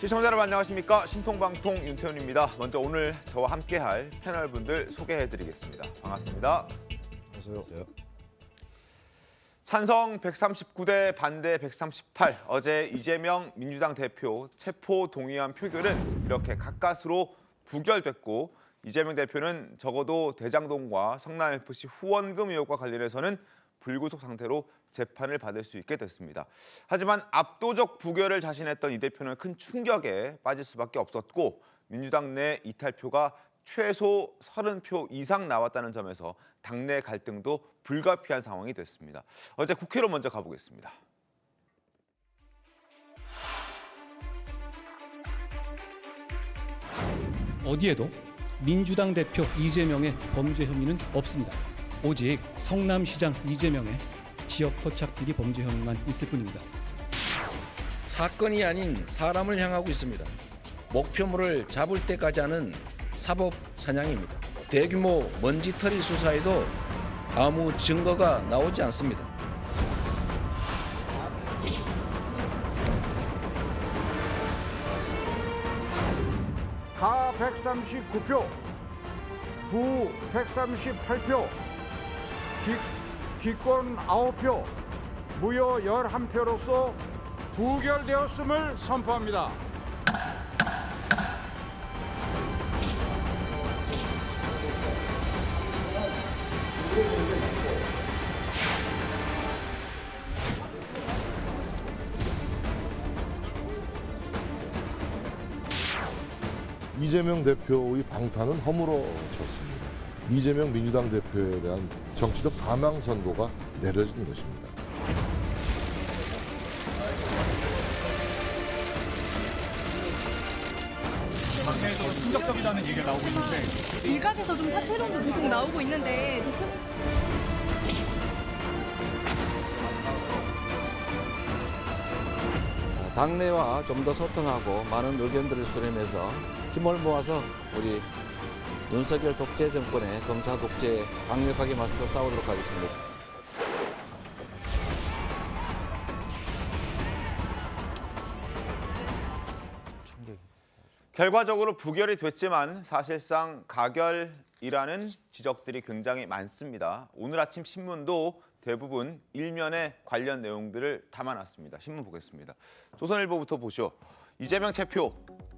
시청자 여러분 안녕하십니까. 신통방통 윤태훈입니다. 먼저 오늘 저와 함께할 패널분들 소개해드리겠습니다. 반갑습니다. 안녕하세요. 찬성 139대 반대 138. 어제 이재명 민주당 대표 체포 동의안 표결은 이렇게 가까스로 부결됐고 이재명 대표는 적어도 대장동과 성남FC 후원금 의혹과 관련해서는 불구속 상태로 재판을 받을 수 있게 됐습니다. 하지만 압도적 부결을 자신했던 이 대표는 큰 충격에 빠질 수밖에 없었고 민주당 내 이탈표가 최소 30표 이상 나왔다는 점에서 당내 갈등도 불가피한 상황이 됐습니다. 어제 국회로 먼저 가보겠습니다. 어디에도 민주당 대표 이재명의 범죄 혐의는 없습니다. 오직 성남시장 이재명의 지역 토착 비리 범죄 혐의만 있을 뿐입니다. 사건이 아닌 사람을 향하고 있습니다. 목표물을 잡을 때까지 하는 사법 사냥입니다. 대규모 먼지털이 수사에도 아무 증거가 나오지 않습니다. 가 139표, 부 138표, 기권 9표, 무효 11표로서 부결되었음을 선포합니다. 이재명 대표의 방탄은 허물어졌습니다. 이재명 민주당 대표에 대한 정치적 사망 선고가 내려진 것입니다. 당내에서도 충격적이라는 얘기가 나오고 있는데 일각에서 좀 사퇴론도 계속 나오고 있는데 당내와 좀 더 소통하고 많은 의견들을 수렴해서 힘을 모아서 우리 윤석열 독재 정권의 검사 독재에 강력하게 맞서 싸우도록 하겠습니다. 결과적으로 부결이 됐지만 사실상 가결이라는 지적들이 굉장히 많습니다. 오늘 아침 신문도 대부분 일면에 관련 내용들을 담아놨습니다. 신문 보겠습니다. 조선일보부터 보시오. 이재명 체포,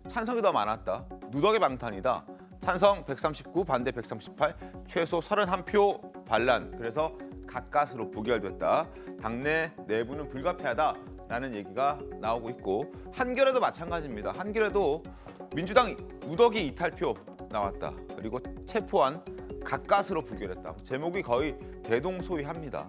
찬성이 더 많았다. 누더기 방탄이다. 찬성 139, 반대 138, 최소 31표 반란. 그래서 가까스로 부결됐다. 당내 내부는 불가피하다라는 얘기가 나오고 있고 한겨레도 마찬가지입니다. 한겨레도 민주당 누더기 이탈표 나왔다. 그리고 체포안 가까스로 부결했다. 제목이 거의 대동소이합니다.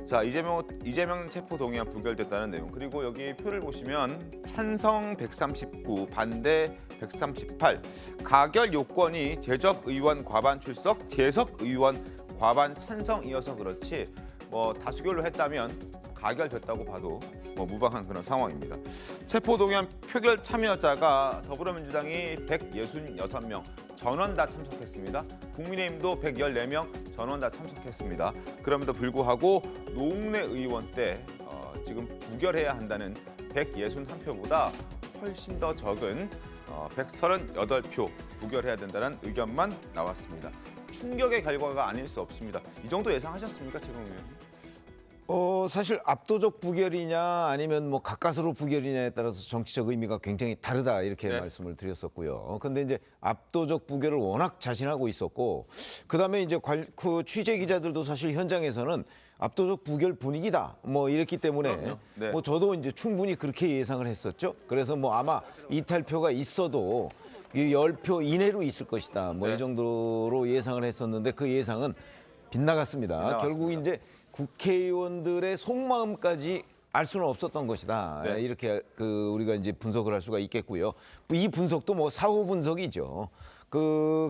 자, 이재명 체포 동의안 부결됐다는 내용. 그리고 여기 표를 보시면 찬성 139, 반대 138. 가결 요건이 재적 의원 과반 출석, 재석 의원 과반 찬성이어서 그렇지 뭐 다수결로 했다면 가결됐다고 봐도 무방한 그런 상황입니다. 체포 동의안 표결 참여자가 더불어민주당이 166명 전원 다 참석했습니다. 국민의힘도 114명 전원 다 참석했습니다. 그럼에도 불구하고 노웅래 의원 때 지금 부결해야 한다는 161표보다 훨씬 더 적은 138표 부결해야 된다는 의견만 나왔습니다. 충격의 결과가 아닐 수 없습니다. 이 정도 예상하셨습니까, 최강 의원님? 사실 압도적 부결이냐 아니면 뭐 가까스로 부결이냐에 따라서 정치적 의미가 굉장히 다르다 이렇게 말씀을 드렸었고요. 근데 이제 압도적 부결을 워낙 자신하고 있었고 그다음에 이제 그 취재 기자들도 사실 현장에서는 압도적 부결 분위기다 뭐 이랬기 때문에 뭐 저도 이제 충분히 그렇게 예상을 했었죠. 그래서 뭐 아마 이탈표가 있어도 10표 이내로 있을 것이다. 뭐 이 정도로 예상을 했었는데 그 예상은 빗나갔습니다. 결국 이제 국회의원들의 속마음까지 알 수는 없었던 것이다. 이렇게 우리가 이제 분석을 할 수가 있겠고요. 이 분석도 뭐 사후 분석이죠.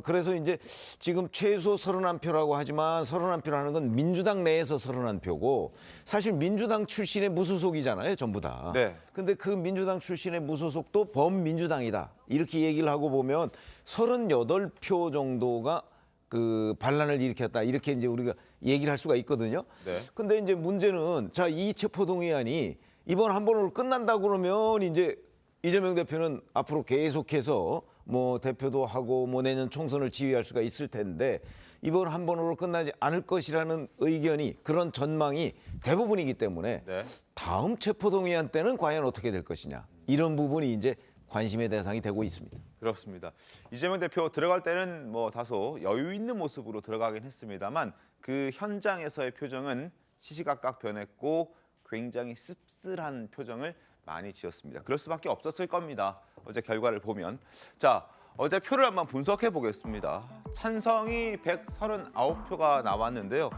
그래서 이제 지금 최소 31표라고 하지만 31표라는 건 민주당 내에서 31표고 사실 민주당 출신의 무소속이잖아요, 전부 다. 근데 그 민주당 출신의 무소속도 범민주당이다. 이렇게 얘기를 하고 보면 38표 정도가 그 반란을 일으켰다. 이렇게 이제 우리가 얘기를 할 수가 있거든요. 근데 이제 문제는 자, 이 체포동의안이 이번 한 번으로 끝난다 그러면 이제 이재명 대표는 앞으로 계속해서 뭐 대표도 하고 뭐 내년 총선을 지휘할 수가 있을 텐데 이번 한 번으로 끝나지 않을 것이라는 의견이 그런 전망이 대부분이기 때문에 네. 다음 체포동의안 때는 과연 어떻게 될 것이냐 이런 부분이 이제 관심의 대상이 되고 있습니다. 그렇습니다. 이재명 대표 들어갈 때는 뭐 다소 여유 있는 모습으로 들어가긴 했습니다만 그 현장에서의 표정은 시시각각 변했고 굉장히 씁쓸한 표정을 많이 지었습니다. 그럴 수밖에 없었을 겁니다. 어제 결과를 보면. 자, 어제 표를 한번 분석해 보겠습니다. 찬성이 139표가 나왔는데요.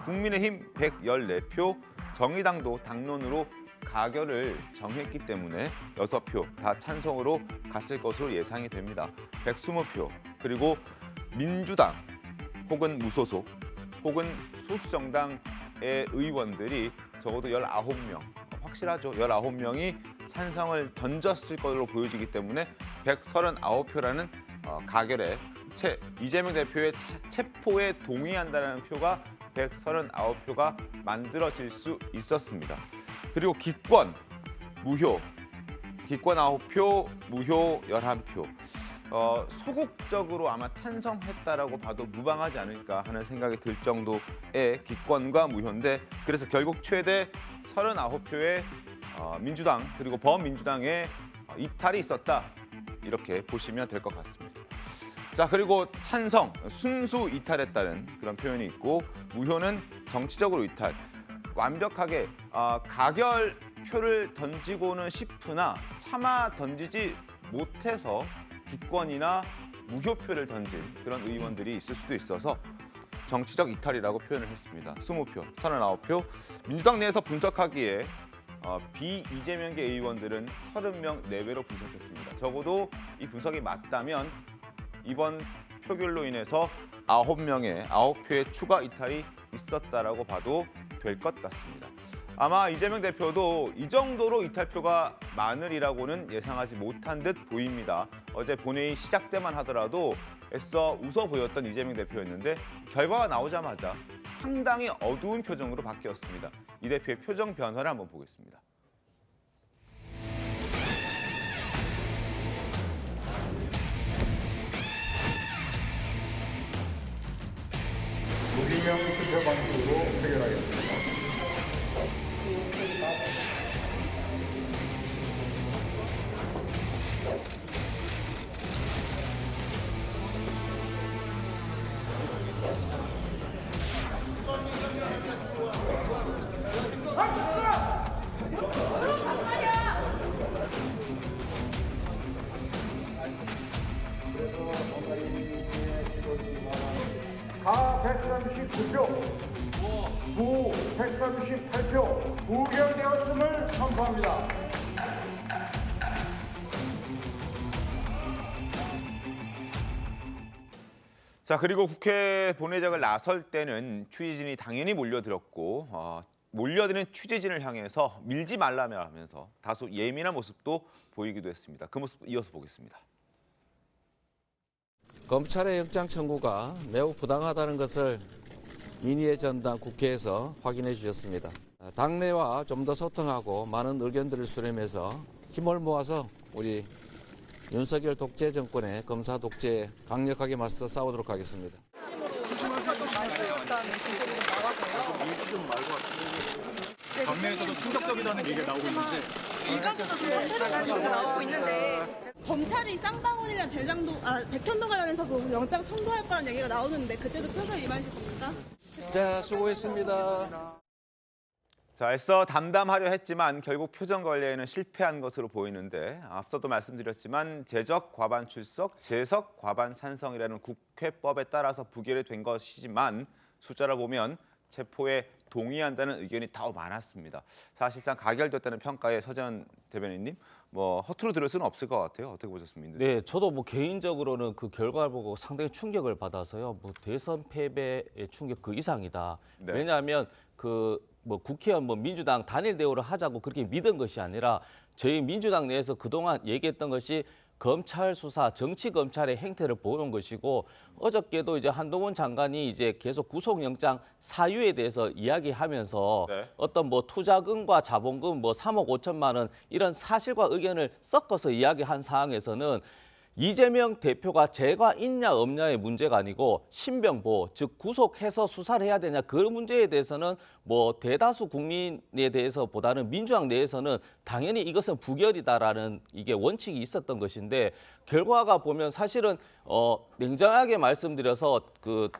국민의힘 114표, 정의당도 당론으로 가결을 정했기 때문에 6표 다 찬성으로 갔을 것으로 예상이 됩니다. 120표, 그리고 민주당 혹은 무소속 혹은 소수정당의 의원들이 적어도 19명, 확실하죠. 19명이 찬성을 던졌을 것으로 보여지기 때문에 139표라는 가결에 이재명 대표의 체포에 동의한다는 표가 139표가 만들어질 수 있었습니다. 그리고 기권, 무효, 기권 9표, 무효 11표. 소극적으로 아마 찬성했다라고 봐도 무방하지 않을까 하는 생각이 들 정도의 기권과 무효인데 그래서 결국 최대 39표의 민주당 그리고 범민주당의 이탈이 있었다 이렇게 보시면 될 것 같습니다. 자, 그리고 찬성, 순수 이탈했다는 그런 표현이 있고 무효는 정치적으로 이탈. 완벽하게 가결표를 던지고는 싶으나 차마 던지지 못해서 기권이나 무효표를 던진 그런 의원들이 있을 수도 있어서 정치적 이탈이라고 표현을 했습니다. 20표, 39표. 민주당 내에서 분석하기에 비이재명계 의원들은 30명 내외로 분석했습니다. 적어도 이 분석이 맞다면 이번 표결로 인해서 9표의 추가 이탈이 있었다라고 봐도 될 것 같습니다. 아마 이재명 대표도 이 정도로 이탈표가 많으리라고는 예상하지 못한 듯 보입니다. 어제 본회의 시작 때만 하더라도 애써 웃어 보였던 이재명 대표였는데 결과가 나오자마자 상당히 어두운 표정으로 바뀌었습니다. 이 대표의 표정 변화를 한번 보겠습니다. 무기명 투표 방식으로 해결하겠습니다. 가 139표, 부 138표 부결되었음을 선포합니다. 자, 그리고 국회 본회의장을 나설 때는 취재진이 당연히 몰려들었고 몰려드는 취재진을 향해서 밀지 말라며 하면서 다소 예민한 모습도 보이기도 했습니다. 그 모습 이어서 보겠습니다. 검찰의 영장 청구가 매우 부당하다는 것을 민의의 전당 국회에서 확인해 주셨습니다. 당내와 좀 더 소통하고 많은 의견들을 수렴해서 힘을 모아서 우리 윤석열 독재 정권의 검사 독재에 강력하게 맞서 싸우도록 하겠습니다. 당내에서도 충격적이라는 얘기가 나오고 있는데 일각에서 나오고 있는데 검찰이 쌍방울이랑 백현동 관련해서도 영장 선고할 거라는 얘기가 나오는데 그때도 표정 임하실 겁니까? 자, 수고했습니다. 자, 애써 담담하려 했지만 결국 표정 관리에는 실패한 것으로 보이는데 앞서도 말씀드렸지만 재적 과반 출석, 재석 과반 찬성이라는 국회법에 따라서 부결이 된 것이지만 숫자를 보면 체포에 동의한다는 의견이 더 많았습니다. 사실상 가결됐다는 평가에 서재원 대변인님, 뭐 허투루 들을 수는 없을 것 같아요. 어떻게 보셨습니까? 네, 저도 뭐 개인적으로는 그 결과를 보고 상당히 충격을 받아서요. 뭐 대선 패배의 충격 그 이상이다. 네. 왜냐하면 그 뭐 국회의원 뭐 민주당 단일 대우를 하자고 그렇게 믿은 것이 아니라 저희 민주당 내에서 그동안 얘기했던 것이 검찰 수사, 정치 검찰의 행태를 보여온 것이고 어저께도 이제 한동훈 장관이 이제 계속 구속영장 사유에 대해서 이야기하면서 네. 어떤 뭐 투자금과 자본금 뭐 3억 5천만 원 이런 사실과 의견을 섞어서 이야기한 사항에서는 이재명 대표가 죄가 있냐 없냐의 문제가 아니고 신병보호, 즉 구속해서 수사를 해야 되냐 그 문제에 대해서는 뭐 대다수 국민에 대해서보다는 민주당 내에서는 당연히 이것은 부결이다라는 이게 원칙이 있었던 것인데 결과가 보면 사실은 냉정하게 말씀드려서 그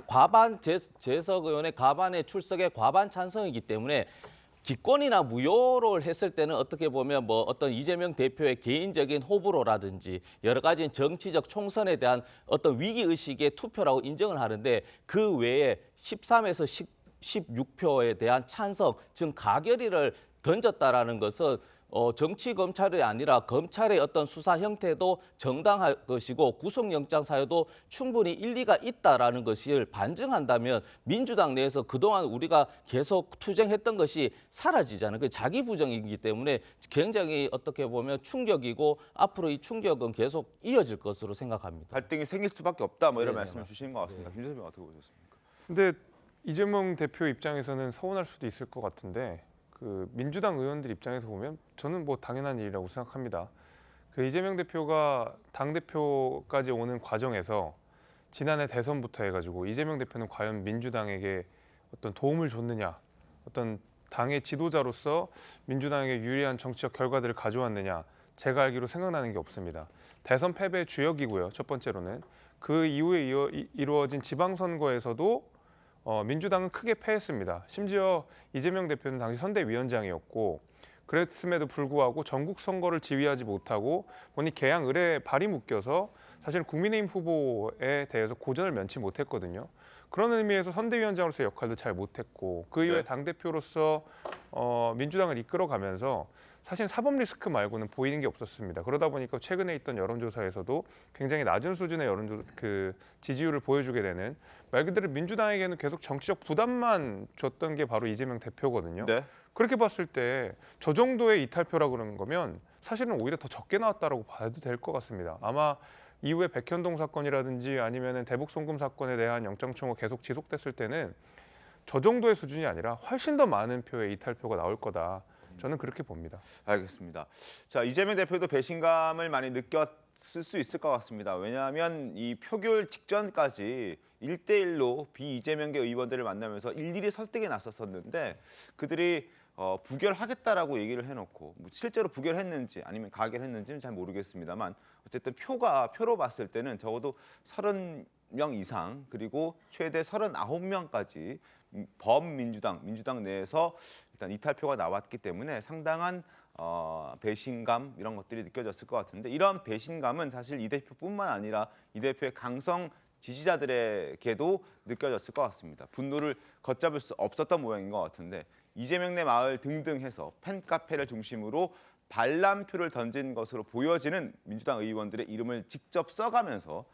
과반 재석 의원의 과반의 출석에 과반 찬성이기 때문에 기권이나 무효를 했을 때는 어떻게 보면 뭐 어떤 이재명 대표의 개인적인 호불호라든지 여러 가지 정치적 총선에 대한 어떤 위기의식의 투표라고 인정을 하는데 그 외에 13에서 16표에 대한 찬성, 즉 가결의를 던졌다라는 것은 정치 검찰이 아니라 검찰의 어떤 수사 형태도 정당할 것이고 구속영장 사유도 충분히 일리가 있다라는 것을 반증한다면 민주당 내에서 그동안 우리가 계속 투쟁했던 것이 사라지잖아요. 그 자기 부정이기 때문에 굉장히 어떻게 보면 충격이고 앞으로 이 충격은 계속 이어질 것으로 생각합니다. 갈등이 생길 수밖에 없다 뭐 이런 네네, 말씀을 주시는 것 같습니다. 김 대표님 어떻게 보셨습니까? 근데 이재명 대표 입장에서는 서운할 수도 있을 것 같은데 그 민주당 의원들 입장에서 보면 저는 뭐 당연한 일이라고 생각합니다. 그 이재명 대표가 당 대표까지 오는 과정에서 지난해 대선부터 해가지고 이재명 대표는 과연 민주당에게 어떤 도움을 줬느냐, 어떤 당의 지도자로서 민주당에게 유리한 정치적 결과들을 가져왔느냐, 제가 알기로 생각나는 게 없습니다. 대선 패배의 주역이고요. 첫 번째로는 그 이후에 이루어진 지방선거에서도 민주당은 크게 패했습니다. 심지어 이재명 대표는 당시 선대위원장이었고 그랬음에도 불구하고 전국 선거를 지휘하지 못하고 보니 개항 을에 발이 묶여서 사실 국민의힘 후보에 대해서 고전을 면치 못했거든요. 그런 의미에서 선대위원장으로서의 역할도 잘 못했고 그 이후에 네. 당대표로서 민주당을 이끌어가면서 사실 사법 리스크 말고는 보이는 게 없었습니다. 그러다 보니까 최근에 있던 여론조사에서도 굉장히 낮은 수준의 지지율을 보여주게 되는 말 그대로 민주당에게는 계속 정치적 부담만 줬던 게 바로 이재명 대표거든요. 네. 그렇게 봤을 때 저 정도의 이탈표라고 그러는 거면 사실은 오히려 더 적게 나왔다라고 봐도 될 것 같습니다. 아마 이후에 백현동 사건이라든지 아니면은 대북 송금 사건에 대한 영장 청구 계속 지속됐을 때는 저 정도의 수준이 아니라 훨씬 더 많은 표의 이탈표가 나올 거다. 저는 그렇게 봅니다. 알겠습니다. 자, 이재명 대표도 배신감을 많이 느꼈을 수 있을 것 같습니다. 왜냐하면 이 표결 직전까지 1대1로 비이재명계 의원들을 만나면서 일일이 설득에 나섰었는데 그들이 부결하겠다라고 얘기를 해놓고 실제로 부결했는지 아니면 가결했는지는 잘 모르겠습니다만 어쨌든 표로 봤을 때는 적어도 30명 이상 그리고 최대 39명까지 민주당 내에서 일단 이탈표가 나왔기 때문에 상당한 배신감 이런 것들이 느껴졌을 것 같은데 이런 배신감은 사실 이 대표뿐만 아니라 이 대표의 강성 지지자들에게도 느껴졌을 것 같습니다. 분노를 걷잡을 수 없었던 모양인 것 같은데 이재명네 마을 등등 해서 팬카페를 중심으로 반란표를 던진 것으로 보여지는 민주당 의원들의 이름을 직접 써가면서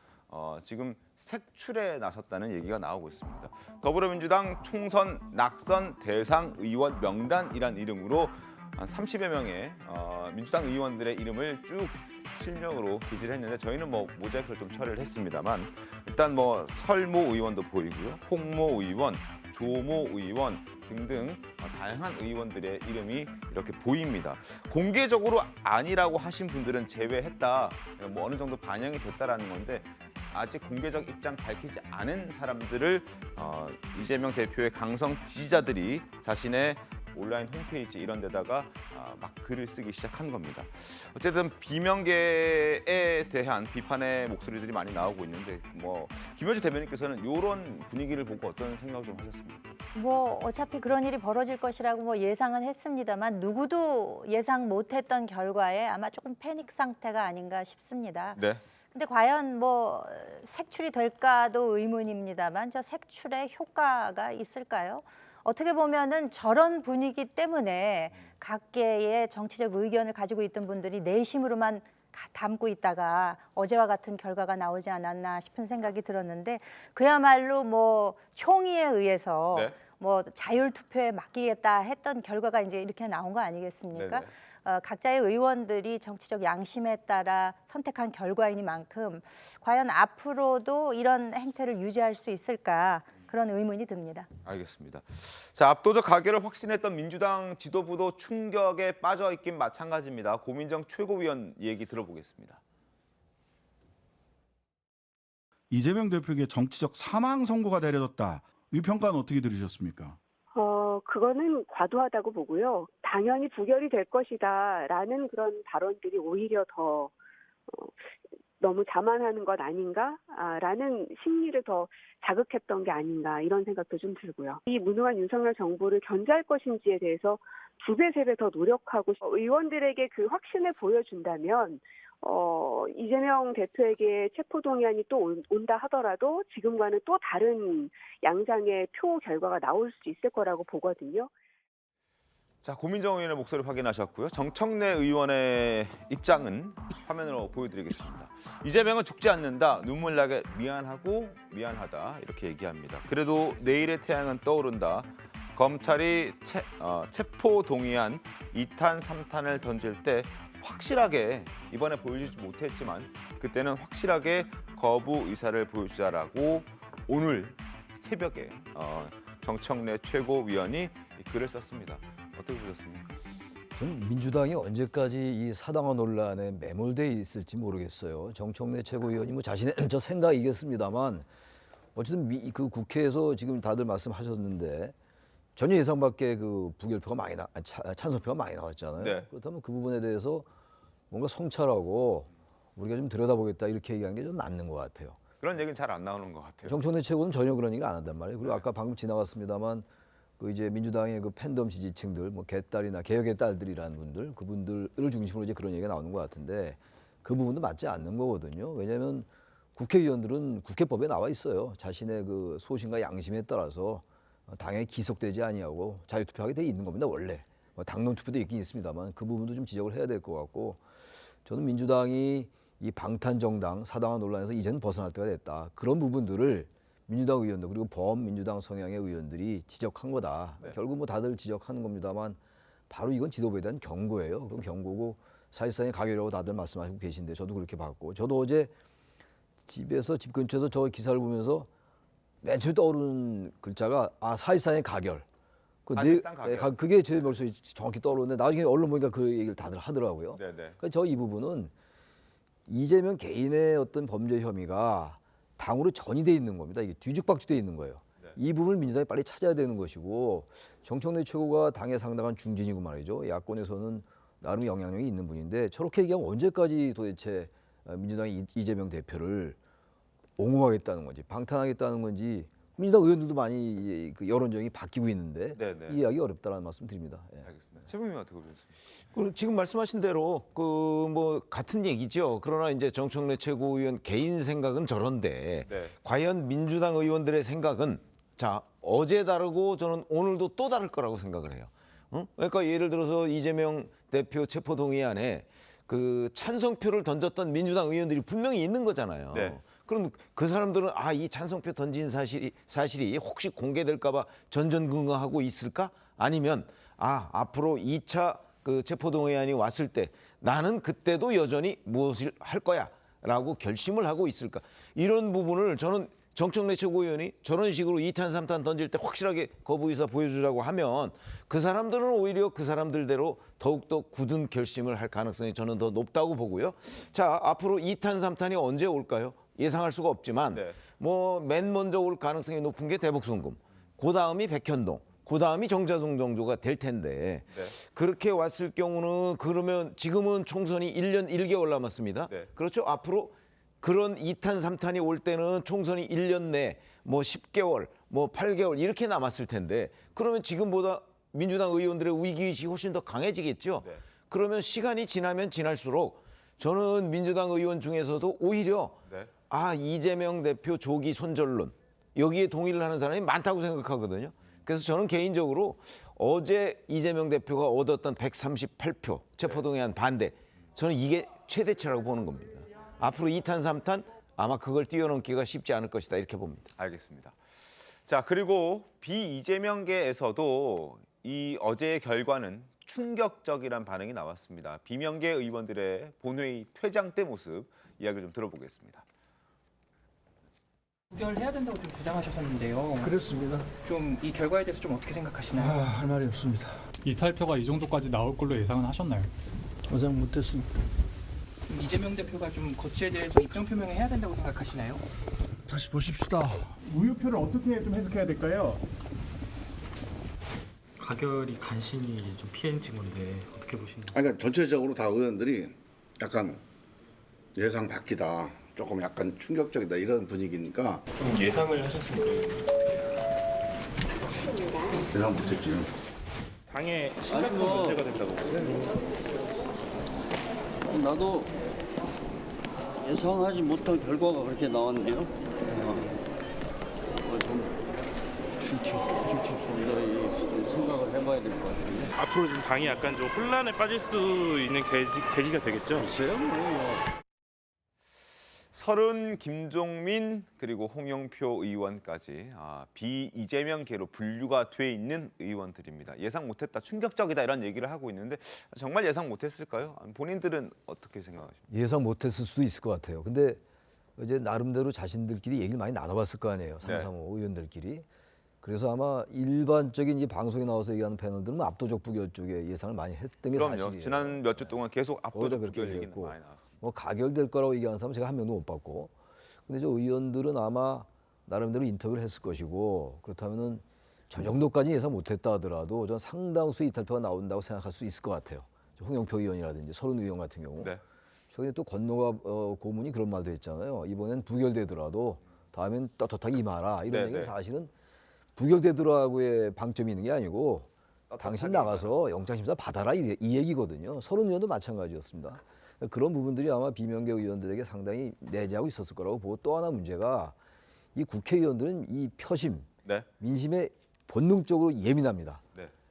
지금 색출에 나섰다는 얘기가 나오고 있습니다. 더불어민주당 총선 낙선 대상 의원 명단이란 이름으로 한 30여 명의 민주당 의원들의 이름을 쭉 실명으로 기재를 했는데 저희는 뭐 모자이크를 좀 처리를 했습니다만 일단 뭐 설모 의원도 보이고요, 홍모 의원, 조모 의원 등등 다양한 의원들의 이름이 이렇게 보입니다. 공개적으로 아니라고 하신 분들은 제외했다. 뭐 어느 정도 반영이 됐다라는 건데 아직 공개적 입장 밝히지 않은 사람들을 이재명 대표의 강성 지지자들이 자신의 온라인 홈페이지 이런 데다가 막 글을 쓰기 시작한 겁니다. 어쨌든 비명계에 대한 비판의 목소리들이 많이 나오고 있는데 뭐 김효주 대변인께서는 이런 분위기를 보고 어떤 생각을 좀 하셨습니까? 뭐 어차피 그런 일이 벌어질 것이라고 뭐 예상은 했습니다만 누구도 예상 못했던 결과에 아마 조금 패닉 상태가 아닌가 싶습니다. 네. 근데 과연 뭐 색출이 될까도 의문입니다만 저 색출의 효과가 있을까요? 어떻게 보면은 저런 분위기 때문에 각계의 정치적 의견을 가지고 있던 분들이 내심으로만 담고 있다가 어제와 같은 결과가 나오지 않았나 싶은 생각이 들었는데 그야말로 뭐 총의에 의해서 네. 뭐 자율 투표에 맡기겠다 했던 결과가 이제 이렇게 나온 거 아니겠습니까? 네네. 각자의 의원들이 정치적 양심에 따라 선택한 결과이니만큼 과연 앞으로도 이런 행태를 유지할 수 있을까 그런 의문이 듭니다. 알겠습니다. 자, 압도적 가결을 확신했던 민주당 지도부도 충격에 빠져 있긴 마찬가지입니다. 고민정 최고위원 얘기 들어보겠습니다. 이재명 대표에게 정치적 사망 선고가 내려졌다. 이 평가는 어떻게 들으셨습니까? 그거는 과도하다고 보고요. 당연히 부결이 될 것이다라는 그런 발언들이 오히려 더 너무 자만하는 것 아닌가라는 심리를 더 자극했던 게 아닌가 이런 생각도 좀 들고요. 이 무능한 윤석열 정부를 견제할 것인지에 대해서 2배, 3배 더 노력하고 의원들에게 그 확신을 보여준다면 이재명 대표에게 체포동의안이 또 온다 하더라도 지금과는 또 다른 양상의 표 결과가 나올 수 있을 거라고 보거든요. 자, 고민정 의원의 목소리 확인하셨고요. 정청래 의원의 입장은 화면으로 보여드리겠습니다. 이재명은 죽지 않는다. 눈물 나게 미안하고 미안하다. 이렇게 얘기합니다. 그래도 내일의 태양은 떠오른다. 검찰이 체포동의안 2탄, 3탄을 던질 때 확실하게 이번에 보여주지 못했지만 그때는 확실하게 거부 의사를 보여주자라고 오늘 새벽에 정청래 최고위원이 글을 썼습니다. 어떻게 보셨습니까? 저는 민주당이 언제까지 이 사당화 논란에 매몰돼 있을지 모르겠어요. 정청래 최고위원이 뭐 자신의 저 생각이겠습니다만 어쨌든 그 국회에서 지금 다들 말씀하셨는데 전혀 예상 밖의 그 부결표가 찬성표가 많이 나왔잖아요. 네. 그렇다면 그 부분에 대해서 뭔가 성찰하고 우리가 좀 들여다보겠다 이렇게 얘기하는 게 좀 맞는 것 같아요. 그런 얘기는 잘 안 나오는 것 같아요. 정청래 최고는 전혀 그런 얘기를 안 한단 말이에요. 그리고 아까 방금 지나갔습니다만 그 이제 민주당의 그 팬덤 지지층들, 뭐 개딸이나 개혁의 딸들이라는 분들, 그분들을 중심으로 이제 그런 얘기가 나오는 것 같은데 그 부분도 맞지 않는 거거든요. 왜냐하면 국회의원들은 국회법에 나와 있어요. 자신의 그 소신과 양심에 따라서 당에 기속되지 아니하고 자유투표하게 돼 있는 겁니다. 원래 뭐 당론 투표도 있긴 있습니다만 그 부분도 좀 지적을 해야 될 것 같고 저는 민주당이 이 방탄정당 사당화 논란에서 이제는 벗어날 때가 됐다. 그런 부분들을 민주당 의원들 그리고 범민주당 성향의 의원들이 지적한 거다. 네. 결국 뭐 다들 지적하는 겁니다만 바로 이건 지도부에 대한 경고예요. 그럼 경고고 사실상의 가결이라고 다들 말씀하시고 계신데 저도 그렇게 봤고 저도 어제 집에서 집 근처에서 저 기사를 보면서 맨 처음에 떠오르는 글자가 사실상의 가결. 사실상 가결. 그게 제 머릿속에 정확히 떠오르는데 나중에 언론 보니까 그 얘기를 다들 하더라고요. 네네. 그러니까 저 이 부분은 이재명 개인의 어떤 범죄 혐의가 당으로 전이돼 있는 겁니다. 이게 뒤죽박죽돼 있는 거예요. 네. 이 부분을 민주당이 빨리 찾아야 되는 것이고 정청래 최고가 당에 상당한 중진이고 말이죠. 야권에서는 나름 영향력이 있는 분인데 저렇게 얘기하면 언제까지 도대체 민주당이 이재명 대표를 옹호하겠다는 건지 방탄하겠다는 건지 민주당 의원들도 많이 그 여론정이 바뀌고 있는데 네네. 이해하기 어렵다라는 말씀 드립니다. 예. 알겠습니다. 최고위원 어떻게 보셨습니까? 지금 말씀하신 대로 그 뭐 같은 얘기죠. 그러나 이제 정청래 최고위원 개인 생각은 저런데 네. 과연 민주당 의원들의 생각은 자 어제 다르고 저는 오늘도 또 다를 거라고 생각을 해요. 그러니까 예를 들어서 이재명 대표 체포동의안에 그 찬성표를 던졌던 민주당 의원들이 분명히 있는 거잖아요. 네. 그럼 그 사람들은 이 찬성표 던진 사실이 혹시 공개될까 봐 전전긍긍하고 있을까? 아니면 앞으로 2차 그 체포동의안이 왔을 때 나는 그때도 여전히 무엇을 할 거야라고 결심을 하고 있을까? 이런 부분을 저는 정청래 최고위원이 저런 식으로 2탄, 3탄 던질 때 확실하게 거부 의사 보여주자고 하면 그 사람들은 오히려 그 사람들대로 더욱더 굳은 결심을 할 가능성이 저는 더 높다고 보고요. 자, 앞으로 2탄, 3탄이 언제 올까요? 예상할 수가 없지만 네. 뭐 맨 먼저 올 가능성이 높은 게 대북송금, 그 다음이 백현동, 그 다음이 정자동 정도가 될 텐데 네. 그렇게 왔을 경우는 그러면 지금은 총선이 1년 1개월 남았습니다. 네. 그렇죠? 앞으로 그런 2탄, 3탄이 올 때는 총선이 1년 내 뭐 10개월, 뭐 8개월 이렇게 남았을 텐데 그러면 지금보다 민주당 의원들의 위기의식이 훨씬 더 강해지겠죠. 네. 그러면 시간이 지나면 지날수록 저는 민주당 의원 중에서도 오히려 네. 이재명 대표 조기 손절론 여기에 동의를 하는 사람이 많다고 생각하거든요. 그래서 저는 개인적으로 어제 이재명 대표가 얻었던 138표 체포동의안 반대 저는 이게 최대치라고 보는 겁니다. 앞으로 2탄, 3탄 아마 그걸 뛰어넘기가 쉽지 않을 것이다 이렇게 봅니다. 알겠습니다. 자, 그리고 비이재명계에서도 이 어제의 결과는 충격적이란 반응이 나왔습니다. 비명계 의원들의 본회의 퇴장 때 모습 이야기를 좀 들어보겠습니다. 부결해야 된다고 좀 주장하셨었는데요. 그렇습니다. 좀 이 결과에 대해서 좀 어떻게 생각하시나요? 할 말이 없습니다. 이탈표가 이 정도까지 나올 걸로 예상은 하셨나요? 예상 못했습니다. 이재명 대표가 좀 거치에 대해서 입장 표명을 해야 된다고 생각하시나요? 다시 보십시다. 우유표를 어떻게 좀 해석해야 될까요? 가결이 간신히 좀 피해진 건데 어떻게 보시나요? 그러니까 전체적으로 다 의원들이 약간 예상 밖이다, 조금 약간 충격적이다 이런 분위기니까. 좀 예상을 하셨습니까? 예상 못했지. 당에 심각한 문제가 된다고 보세요? 나도 예상하지 못한 결과가 그렇게 나왔네요. 좀 생각을 해봐야 될 것 같은데. 앞으로 좀 당이 약간 좀 혼란에 빠질 수 있는 계기가 되겠죠? 글쎄요. 서른, 김종민 그리고 홍영표 의원까지 비이재명계로 분류가 돼 있는 의원들입니다. 예상 못했다, 충격적이다 이런 얘기를 하고 있는데 정말 예상 못했을까요? 본인들은 어떻게 생각하십니까? 예상 못했을 수도 있을 것 같아요. 근데 이제 나름대로 자신들끼리 얘기를 많이 나눠봤을 거 아니에요. 3, 3호 의원들끼리. 그래서 아마 일반적인 이 방송에 나와서 얘기하는 패널들은 압도적 부결 쪽에 예상을 많이 했던 게 그럼요. 사실이에요. 지난 몇 주 동안 계속 압도적 그렇게 부결 얘기는 얘기했고, 많이 나왔습니다. 뭐 가결될 거라고 얘기하는 사람 제가 한 명도 못 봤고, 근데 저 의원들은 아마 나름대로 인터뷰를 했을 것이고, 그렇다면은 저 정도까지 예상 못했다 하더라도 전 상당수 이탈표가 나온다고 생각할 수 있을 것 같아요. 홍영표 의원이라든지 서른 의원 같은 경우. 네. 최근에 또 권노갑 고문이 그런 말도 했잖아요. 이번엔 부결되더라도 다음엔 떳떳하게 임하라. 이런 얘기가 사실은 부결되더라고의 방점이 있는 게 아니고 당신 나가서 영장심사 받아라 이 얘기거든요. 서른 의원도 마찬가지였습니다. 그런 부분들이 아마 비명계 의원들에게 상당히 내재하고 있었을 거라고 보고, 또 하나 문제가 이 국회의원들은 이 표심, 민심에 본능적으로 예민합니다.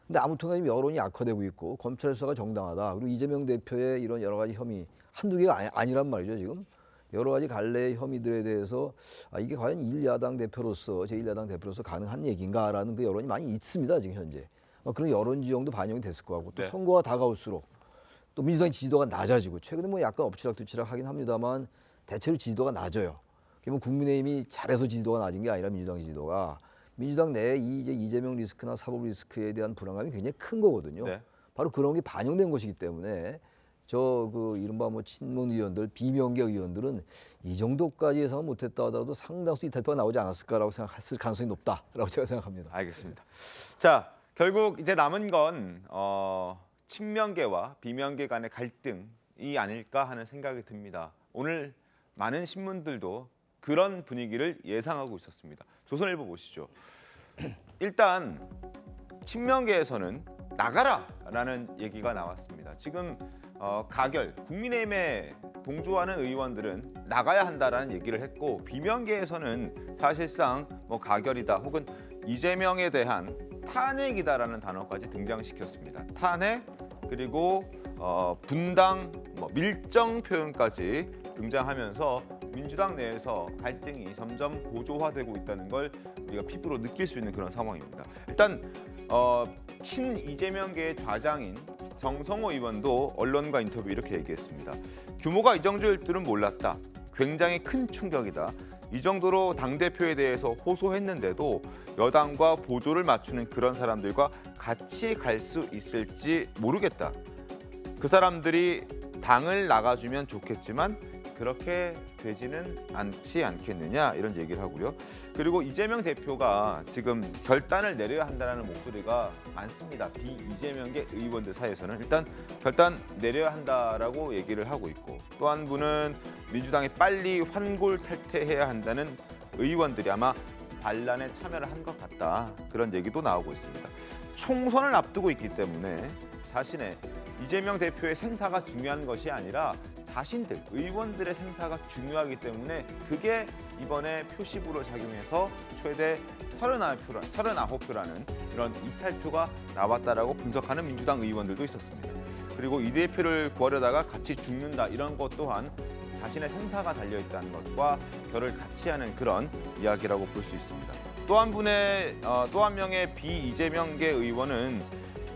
근데 아무튼간에 여론이 악화되고 있고 검찰 수사가 정당하다. 그리고 이재명 대표의 이런 여러 가지 혐의 한두 개가 아니란 말이죠. 지금 여러 가지 갈래의 혐의들에 대해서 이게 과연 제1야당 대표로서 가능한 얘기인가라는 그 여론이 많이 있습니다. 지금 현재. 그런 여론 지형도 반영이 됐을 것 같고, 또 선거가 다가올수록 또 민주당 지지도가 낮아지고, 최근에 뭐 약간 엎치락뒤치락 하긴 합니다만 대체로 지지도가 낮아요. 그러면 국민의힘이 잘해서 지지도가 낮은 게 아니라 민주당 지지도가, 민주당 내에 이제 이재명 리스크나 사법 리스크에 대한 불안감이 굉장히 큰 거거든요. 바로 그런 게 반영된 것이기 때문에 그 이른바 뭐 친문 의원들, 비명계 의원들은 이 정도까지 예상을 못했다 하더라도 상당수 이탈표가 나오지 않았을까라고 생각했을 가능성이 높다라고 제가 생각합니다. 알겠습니다. 자, 결국 이제 남은 건 친명계와 비명계 간의 갈등이 아닐까 하는 생각이 듭니다. 오늘 많은 신문들도 그런 분위기를 예상하고 있었습니다. 조선일보 보시죠. 일단 친명계에서는 나가라라는 얘기가 나왔습니다. 지금 가결, 국민의힘에 동조하는 의원들은 나가야 한다라는 얘기를 했고, 비명계에서는 사실상 뭐 가결이다 혹은 이재명에 대한 탄핵이다라는 단어까지 등장시켰습니다. 탄핵 그리고 분당, 밀정 표현까지 등장하면서 민주당 내에서 갈등이 점점 고조화되고 있다는 걸 우리가 피부로 느낄 수 있는 그런 상황입니다. 일단 친 이재명계의 좌장인 정성호 의원도 언론과 인터뷰 이렇게 얘기했습니다. 규모가 이 정도일 줄은 몰랐다. 굉장히 큰 충격이다. 이 정도로 당대표에 대해서 호소했는데도 여당과 보조를 맞추는 그런 사람들과 같이 갈 수 있을지 모르겠다. 그 사람들이 당을 나가주면 좋겠지만 그렇게 되지는 않지 않겠느냐 이런 얘기를 하고요. 그리고 이재명 대표가 지금 결단을 내려야 한다는 목소리가 많습니다. 비이재명계 의원들 사이에서는 일단 결단 내려야 한다라고 얘기를 하고 있고, 또 한 분은 민주당이 빨리 환골 탈퇴해야 한다는 의원들이 아마 반란에 참여를 한 것 같다, 그런 얘기도 나오고 있습니다. 총선을 앞두고 있기 때문에 자신의 이재명 대표의 생사가 중요한 것이 아니라 자신들, 의원들의 생사가 중요하기 때문에 그게 이번에 표시부로 작용해서 최대 39표라는 이런 이탈표가 나왔다라고 분석하는 민주당 의원들도 있었습니다. 그리고 이 대표를 구하려다가 같이 죽는다, 이런 것 또한 자신의 생사가 달려있다는 것과 결을 같이 하는 그런 이야기라고 볼 수 있습니다. 또 한 명의 비이재명계 의원은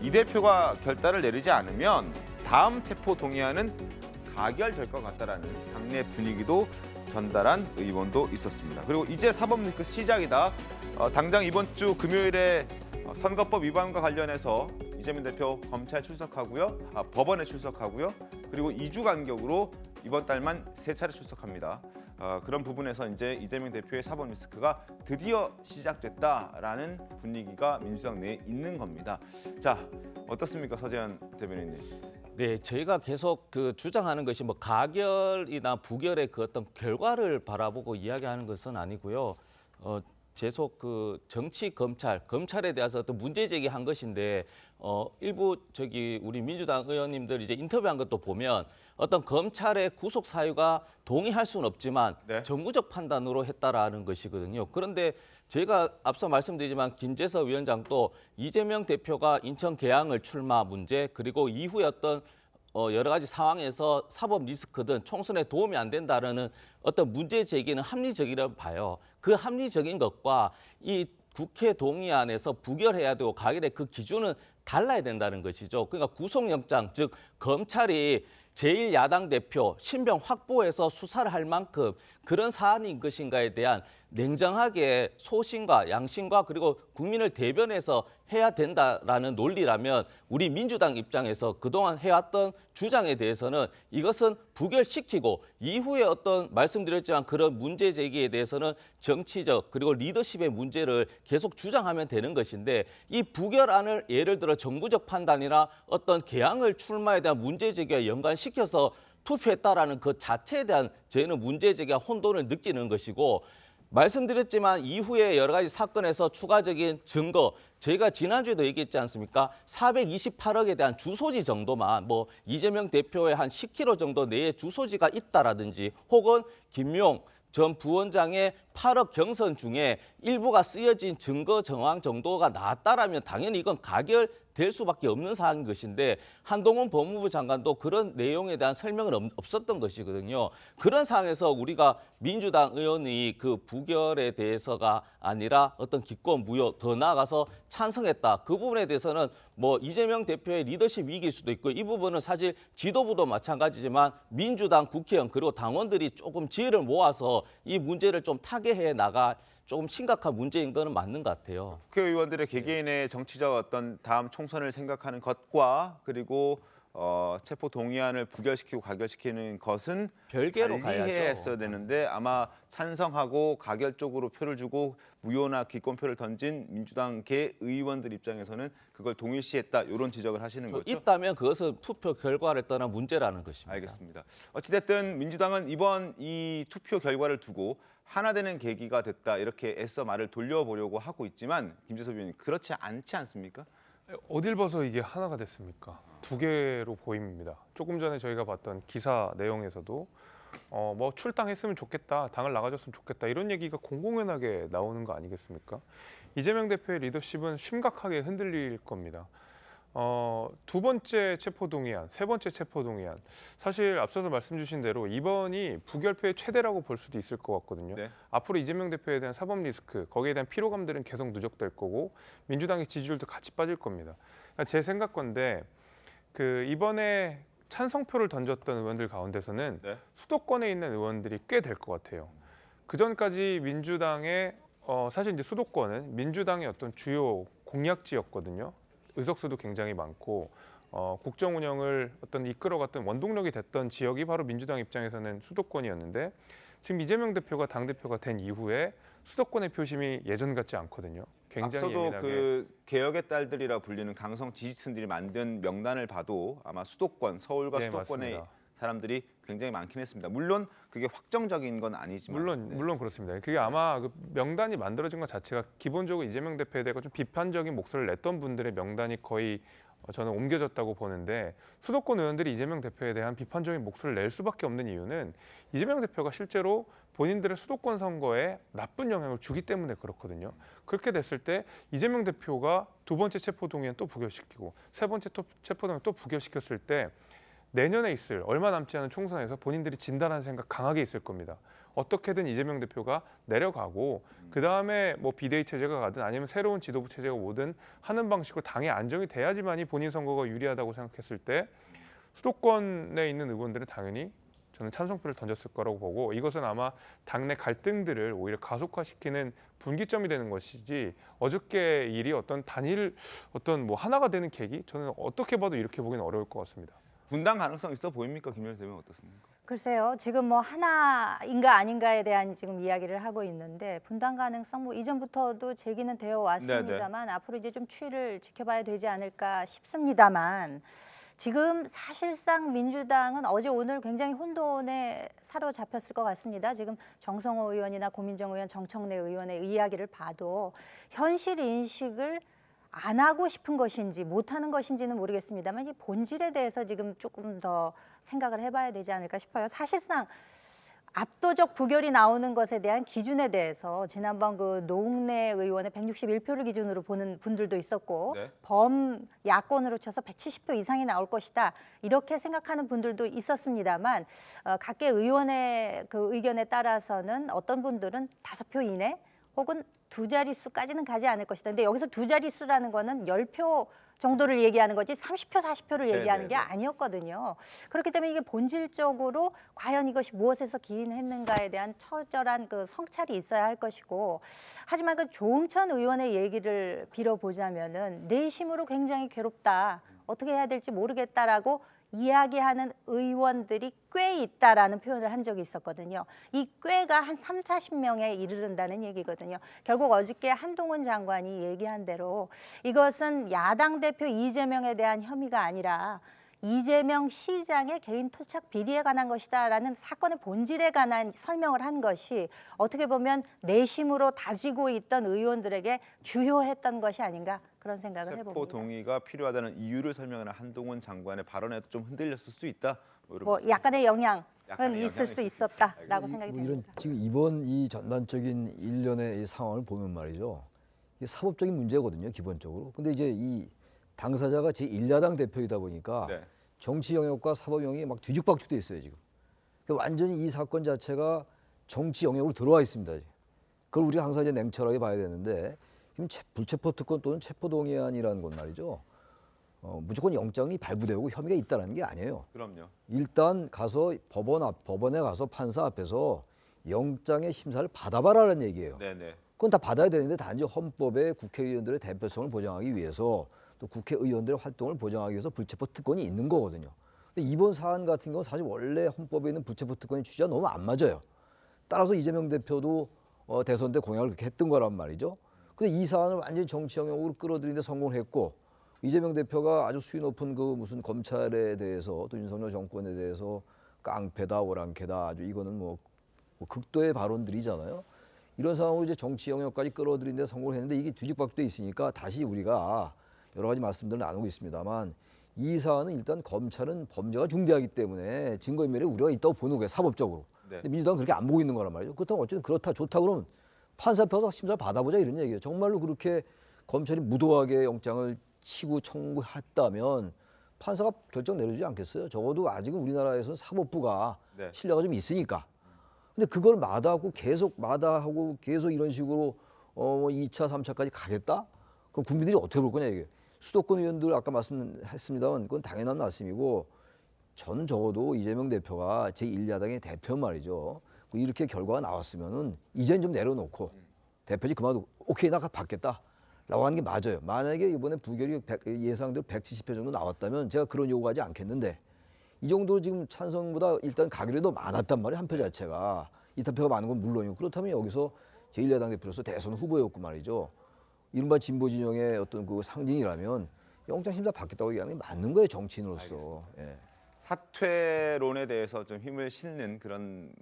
이 대표가 결단을 내리지 않으면 다음 체포 동의안은 가결될 것 같다라는 당내 분위기도 전달한 의원도 있었습니다. 그리고 이제 사법 리스크 시작이다. 당장 이번 주 금요일에 선거법 위반과 관련해서 이재명 대표 검찰 출석하고요, 법원에 출석하고요. 그리고 2주 간격으로 이번 달만 3차례 출석합니다. 그런 부분에서 이제 이재명 대표의 사법 리스크가 드디어 시작됐다라는 분위기가 민주당 내에 있는 겁니다. 자, 어떻습니까, 서재현 대변인님? 네, 저희가 계속 주장하는 것이 뭐 가결이나 부결의 그 어떤 결과를 바라보고 이야기하는 것은 아니고요. 계속 정치 검찰에 대해서 어떤 문제 제기한 것인데 일부 우리 민주당 의원님들 이제 인터뷰한 것도 보면 어떤 검찰의 구속 사유가 동의할 수는 없지만 정무적 판단으로 했다라는 것이거든요. 그런데 제가 앞서 말씀드리지만 김재섭 위원장도 이재명 대표가 인천 계양을 출마 문제 그리고 이후에 어떤 여러 가지 상황에서 사법 리스크든 총선에 도움이 안 된다는 어떤 문제 제기는 합리적이라고 봐요. 그 합리적인 것과 이 국회 동의안에서 부결해야 되고 가결의 그 기준은 달라야 된다는 것이죠. 그러니까 구속영장, 즉 검찰이 제1야당 대표 신병 확보해서 수사를 할 만큼 그런 사안인 것인가에 대한 냉정하게 소신과 양심과 그리고 국민을 대변해서 해야 된다라는 논리라면 우리 민주당 입장에서 그동안 해왔던 주장에 대해서는 이것은 부결시키고 이후에 어떤 말씀드렸지만 그런 문제 제기에 대해서는 정치적 그리고 리더십의 문제를 계속 주장하면 되는 것인데 이 부결안을 예를 들어 정부적 판단이나 어떤 개항을 출마에 대한 문제 제기와 연관시켜서 투표했다라는 그 자체에 대한 저희는 문제 제기와 혼돈을 느끼는 것이고 말씀드렸지만 이후에 여러 가지 사건에서 추가적인 증거 저희가 지난주에도 얘기했지 않습니까? 428억에 대한 주소지 정도만 뭐 이재명 대표의 한 10km 정도 내에 주소지가 있다라든지 혹은 김용 전 부원장의 8억 경선 중에 일부가 쓰여진 증거 정황 정도가 나왔다라면 당연히 이건 가결될 수밖에 없는 사안인 것인데 한동훈 법무부 장관도 그런 내용에 대한 설명은 없었던 것이거든요. 그런 상황에서 우리가 민주당 의원이 그 부결에 대해서가 아니라 어떤 기권 무효 더 나아가서 찬성했다. 그 부분에 대해서는 뭐 이재명 대표의 리더십 위기일 수도 있고 이 부분은 사실 지도부도 마찬가지지만 민주당 국회의원 그리고 당원들이 조금 지혜를 모아서 이 문제를 좀 타개해 나가 조금 심각한 문제인 거는 맞는 것 같아요. 국회의원들의 개개인의 정치적 어떤 다음 총선을 생각하는 것과 그리고 체포 동의안을 부결시키고 가결시키는 것은 별개로 가야죠. 했어야 되는데 아마 찬성하고 가결 쪽으로 표를 주고 무효나 기권표를 던진 민주당 개 의원들 입장에서는 그걸 동일시했다 이런 지적을 하시는 거죠. 있다면 그것은 투표 결과를 떠난 문제라는 것입니다. 알겠습니다. 어찌됐든 민주당은 이번 이 투표 결과를 두고 하나 되는 계기가 됐다 이렇게 애써 말을 돌려보려고 하고 있지만 김재섭 의원님 그렇지 않지 않습니까? 어딜 봐서 이게 하나가 됐습니까? 두 개로 보입니다. 조금 전에 저희가 봤던 기사 내용에서도 뭐 출당했으면 좋겠다, 당을 나가줬으면 좋겠다 이런 얘기가 공공연하게 나오는 거 아니겠습니까? 이재명 대표의 리더십은 심각하게 흔들릴 겁니다. 두 번째 체포동의안, 세 번째 체포동의안 사실 앞서서 말씀 주신 대로 이번이 부결표의 최대라고 볼 수도 있을 것 같거든요. 네. 앞으로 이재명 대표에 대한 사법 리스크, 거기에 대한 피로감들은 계속 누적될 거고 민주당의 지지율도 같이 빠질 겁니다. 그러니까 제 생각건데 이번에 찬성표를 던졌던 의원들 가운데서는 수도권에 있는 의원들이 꽤 될 것 같아요. 그 전까지 민주당의 사실 이제 수도권은 민주당의 어떤 주요 공약지였거든요. 의석수도 굉장히 많고 국정 운영을 어떤 이끌어갔던 원동력이 됐던 지역이 바로 민주당 입장에서는 수도권이었는데 지금 이재명 대표가 당대표가 된 이후에 수도권의 표심이 예전 같지 않거든요. 굉장히 앞서도 예민하게. 그 개혁의 딸들이라 불리는 강성 지지층들이 만든 명단을 봐도 아마 수도권, 서울과 네, 수도권의 맞습니다. 사람들이 굉장히 많긴 했습니다. 물론 그게 확정적인 건 아니지만 물론 그렇습니다. 그게 아마 그 명단이 만들어진 것 자체가 기본적으로 이재명 대표에 대해 좀 비판적인 목소리를 냈던 분들의 명단이 거의 저는 옮겨졌다고 보는데 수도권 의원들이 이재명 대표에 대한 비판적인 목소리를 낼 수밖에 없는 이유는 이재명 대표가 실제로 본인들의 수도권 선거에 나쁜 영향을 주기 때문에 그렇거든요. 그렇게 됐을 때 이재명 대표가 두 번째 체포동의안 또 부결시키고 세 번째 체포동의안 또 부결시켰을 때 내년에 있을 얼마 남지 않은 총선에서 본인들이 진다라는 생각 강하게 있을 겁니다. 어떻게든 이재명 대표가 내려가고 그 다음에 뭐 비대위 체제가 가든 아니면 새로운 지도부 체제가 오든 하는 방식으로 당의 안정이 돼야지만이 본인 선거가 유리하다고 생각했을 때 수도권에 있는 의원들은 당연히 저는 찬성표를 던졌을 거라고 보고 이것은 아마 당내 갈등들을 오히려 가속화시키는 분기점이 되는 것이지 어저께 일이 어떤 단일 어떤 뭐 하나가 되는 계기 저는 어떻게 봐도 이렇게 보기는 어려울 것 같습니다. 분당 가능성 있어 보입니까? 김여정 대변인 어떻습니까? 글쎄요, 지금 뭐 하나인가 아닌가에 대한 지금 이야기를 하고 있는데 분당 가능성 뭐 이전부터도 제기는 되어 왔습니다만 앞으로 이제 좀 추이를 지켜봐야 되지 않을까 싶습니다만 지금 사실상 민주당은 어제 오늘 굉장히 혼돈에 사로잡혔을 것 같습니다. 지금 정성호 의원이나 고민정 의원, 정청래 의원의 이야기를 봐도 현실 인식을 안 하고 싶은 것인지 못하는 것인지는 모르겠습니다만 이 본질에 대해서 지금 조금 더 생각을 해봐야 되지 않을까 싶어요. 사실상 압도적 부결이 나오는 것에 대한 기준에 대해서 지난번 그 노웅래 의원의 161표를 기준으로 보는 분들도 있었고 네. 범야권으로 쳐서 170표 이상이 나올 것이다 이렇게 생각하는 분들도 있었습니다만 각계 의원의 그 의견에 따라서는 어떤 분들은 5표 이내 혹은 2자릿수까지는 가지 않을 것이다. 근데 여기서 2자릿수라는 거는 10표 정도를 얘기하는 거지 30표, 40표를 얘기하는 게 아니었거든요. 그렇기 때문에 이게 본질적으로 과연 이것이 무엇에서 기인했는가에 대한 처절한 그 성찰이 있어야 할 것이고 하지만 그 조응천 의원의 얘기를 빌어보자면은 내심으로 굉장히 괴롭다. 어떻게 해야 될지 모르겠다라고 이야기하는 의원들이 꽤 있다라는 표현을 한 적이 있었거든요. 이 꽤가 한 3, 40명에 이르른다는 얘기거든요. 결국 어저께 한동훈 장관이 얘기한 대로 이것은 야당 대표 이재명에 대한 혐의가 아니라 이재명 시장의 개인 토착 비리에 관한 것이다라는 사건의 본질에 관한 설명을 한 것이 어떻게 보면 내심으로 다지고 있던 의원들에게 주요했던 것이 아닌가 그런 생각을 해봅니다. 체포 동의가 필요하다는 이유를 설명하는 한동훈 장관의 발언에도 좀 흔들렸을 수 있다. 뭐 약간의 영향은 약간의 있을 수 있었다라고 생각이 이런 듭니다. 지금 이번 이 전반적인 일련의 이 상황을 보면 말이죠. 이게 사법적인 문제거든요, 기본적으로. 근데 이제 이 당사자가 제1야당 대표이다 보니까 네. 정치 영역과 사법 영역이 막 뒤죽박죽돼 있어요, 지금. 그러니까 완전히 이 사건 자체가 정치 영역으로 들어와 있습니다. 그걸 우리가 항상 이제 냉철하게 봐야 되는데 지금 불체포 특권 또는 체포 동의안이라는 건 말이죠. 무조건 영장이 발부되고 혐의가 있다는 게 아니에요. 그럼요. 일단 가서 법원에 가서 판사 앞에서 영장의 심사를 받아봐라는 얘기예요. 네네. 그건 다 받아야 되는데 단지 헌법에 국회의원들의 대표성을 보장하기 위해서 또 국회의원들의 활동을 보장하기 위해서 불체포 특권이 있는 거거든요. 근데 이번 사안 같은 건 사실 원래 헌법에 있는 불체포 특권의 취지와 너무 안 맞아요. 따라서 이재명 대표도 대선 때 공약을 그렇게 했던 거란 말이죠. 근데 이 사안을 완전히 정치 영역으로 끌어들이는데 성공을 했고 이재명 대표가 아주 수위 높은 그 무슨 검찰에 대해서 또 윤석열 정권에 대해서 깡패다 오랑캐다 아주 이거는 뭐 극도의 발언들이잖아요. 이런 상황으로 이제 정치 영역까지 끌어들이는데 성공을 했는데 이게 뒤죽박죽돼 있으니까 다시 우리가 여러 가지 말씀들을 나누고 있습니다만 이 사안은 일단 검찰은 범죄가 중대하기 때문에 증거인멸에 우려가 있다고 보는 거예요, 사법적으로. 네. 근데 민주당은 그렇게 안 보고 있는 거란 말이죠. 그렇다면 어쨌든 그렇다 좋다 그러면 판사 앞에서 심사를 받아보자 이런 얘기예요. 정말로 그렇게 검찰이 무도하게 영장을 치고 청구했다면 판사가 결정 내려주지 않겠어요? 적어도 아직은 우리나라에서는 사법부가 네. 신뢰가 좀 있으니까. 근데 그걸 마다하고 계속 이런 식으로 2차, 3차까지 가겠다? 그럼 국민들이 어떻게 볼 거냐 이게. 수도권 의원들 아까 말씀했습니다만 그건 당연한 말씀이고 저는 적어도 이재명 대표가 제1야당의 대표 말이죠. 이렇게 결과가 나왔으면은 이제는 좀 내려놓고 대표지 그만두고 오케이 나 받겠다. 라고 하는 게 맞아요. 만약에 이번에 부결이 예상대로 170표 정도 나왔다면 제가 그런 요구하지 않겠는데 이 정도 지금 찬성보다 일단 가결이 더 많았단 말이에요. 한 표 자체가. 이탄표가 많은 건 물론이고 그렇다면 여기서 제1야당 대표로서 대선 후보였고 말이죠. 이른바 진보 진영의 어떤 그 상징이라면 영장 심사 받겠다고 얘기하는 게 맞는 거예요. 정치인으로서. 예. 사퇴론에 대해서 좀 힘을 실는 그런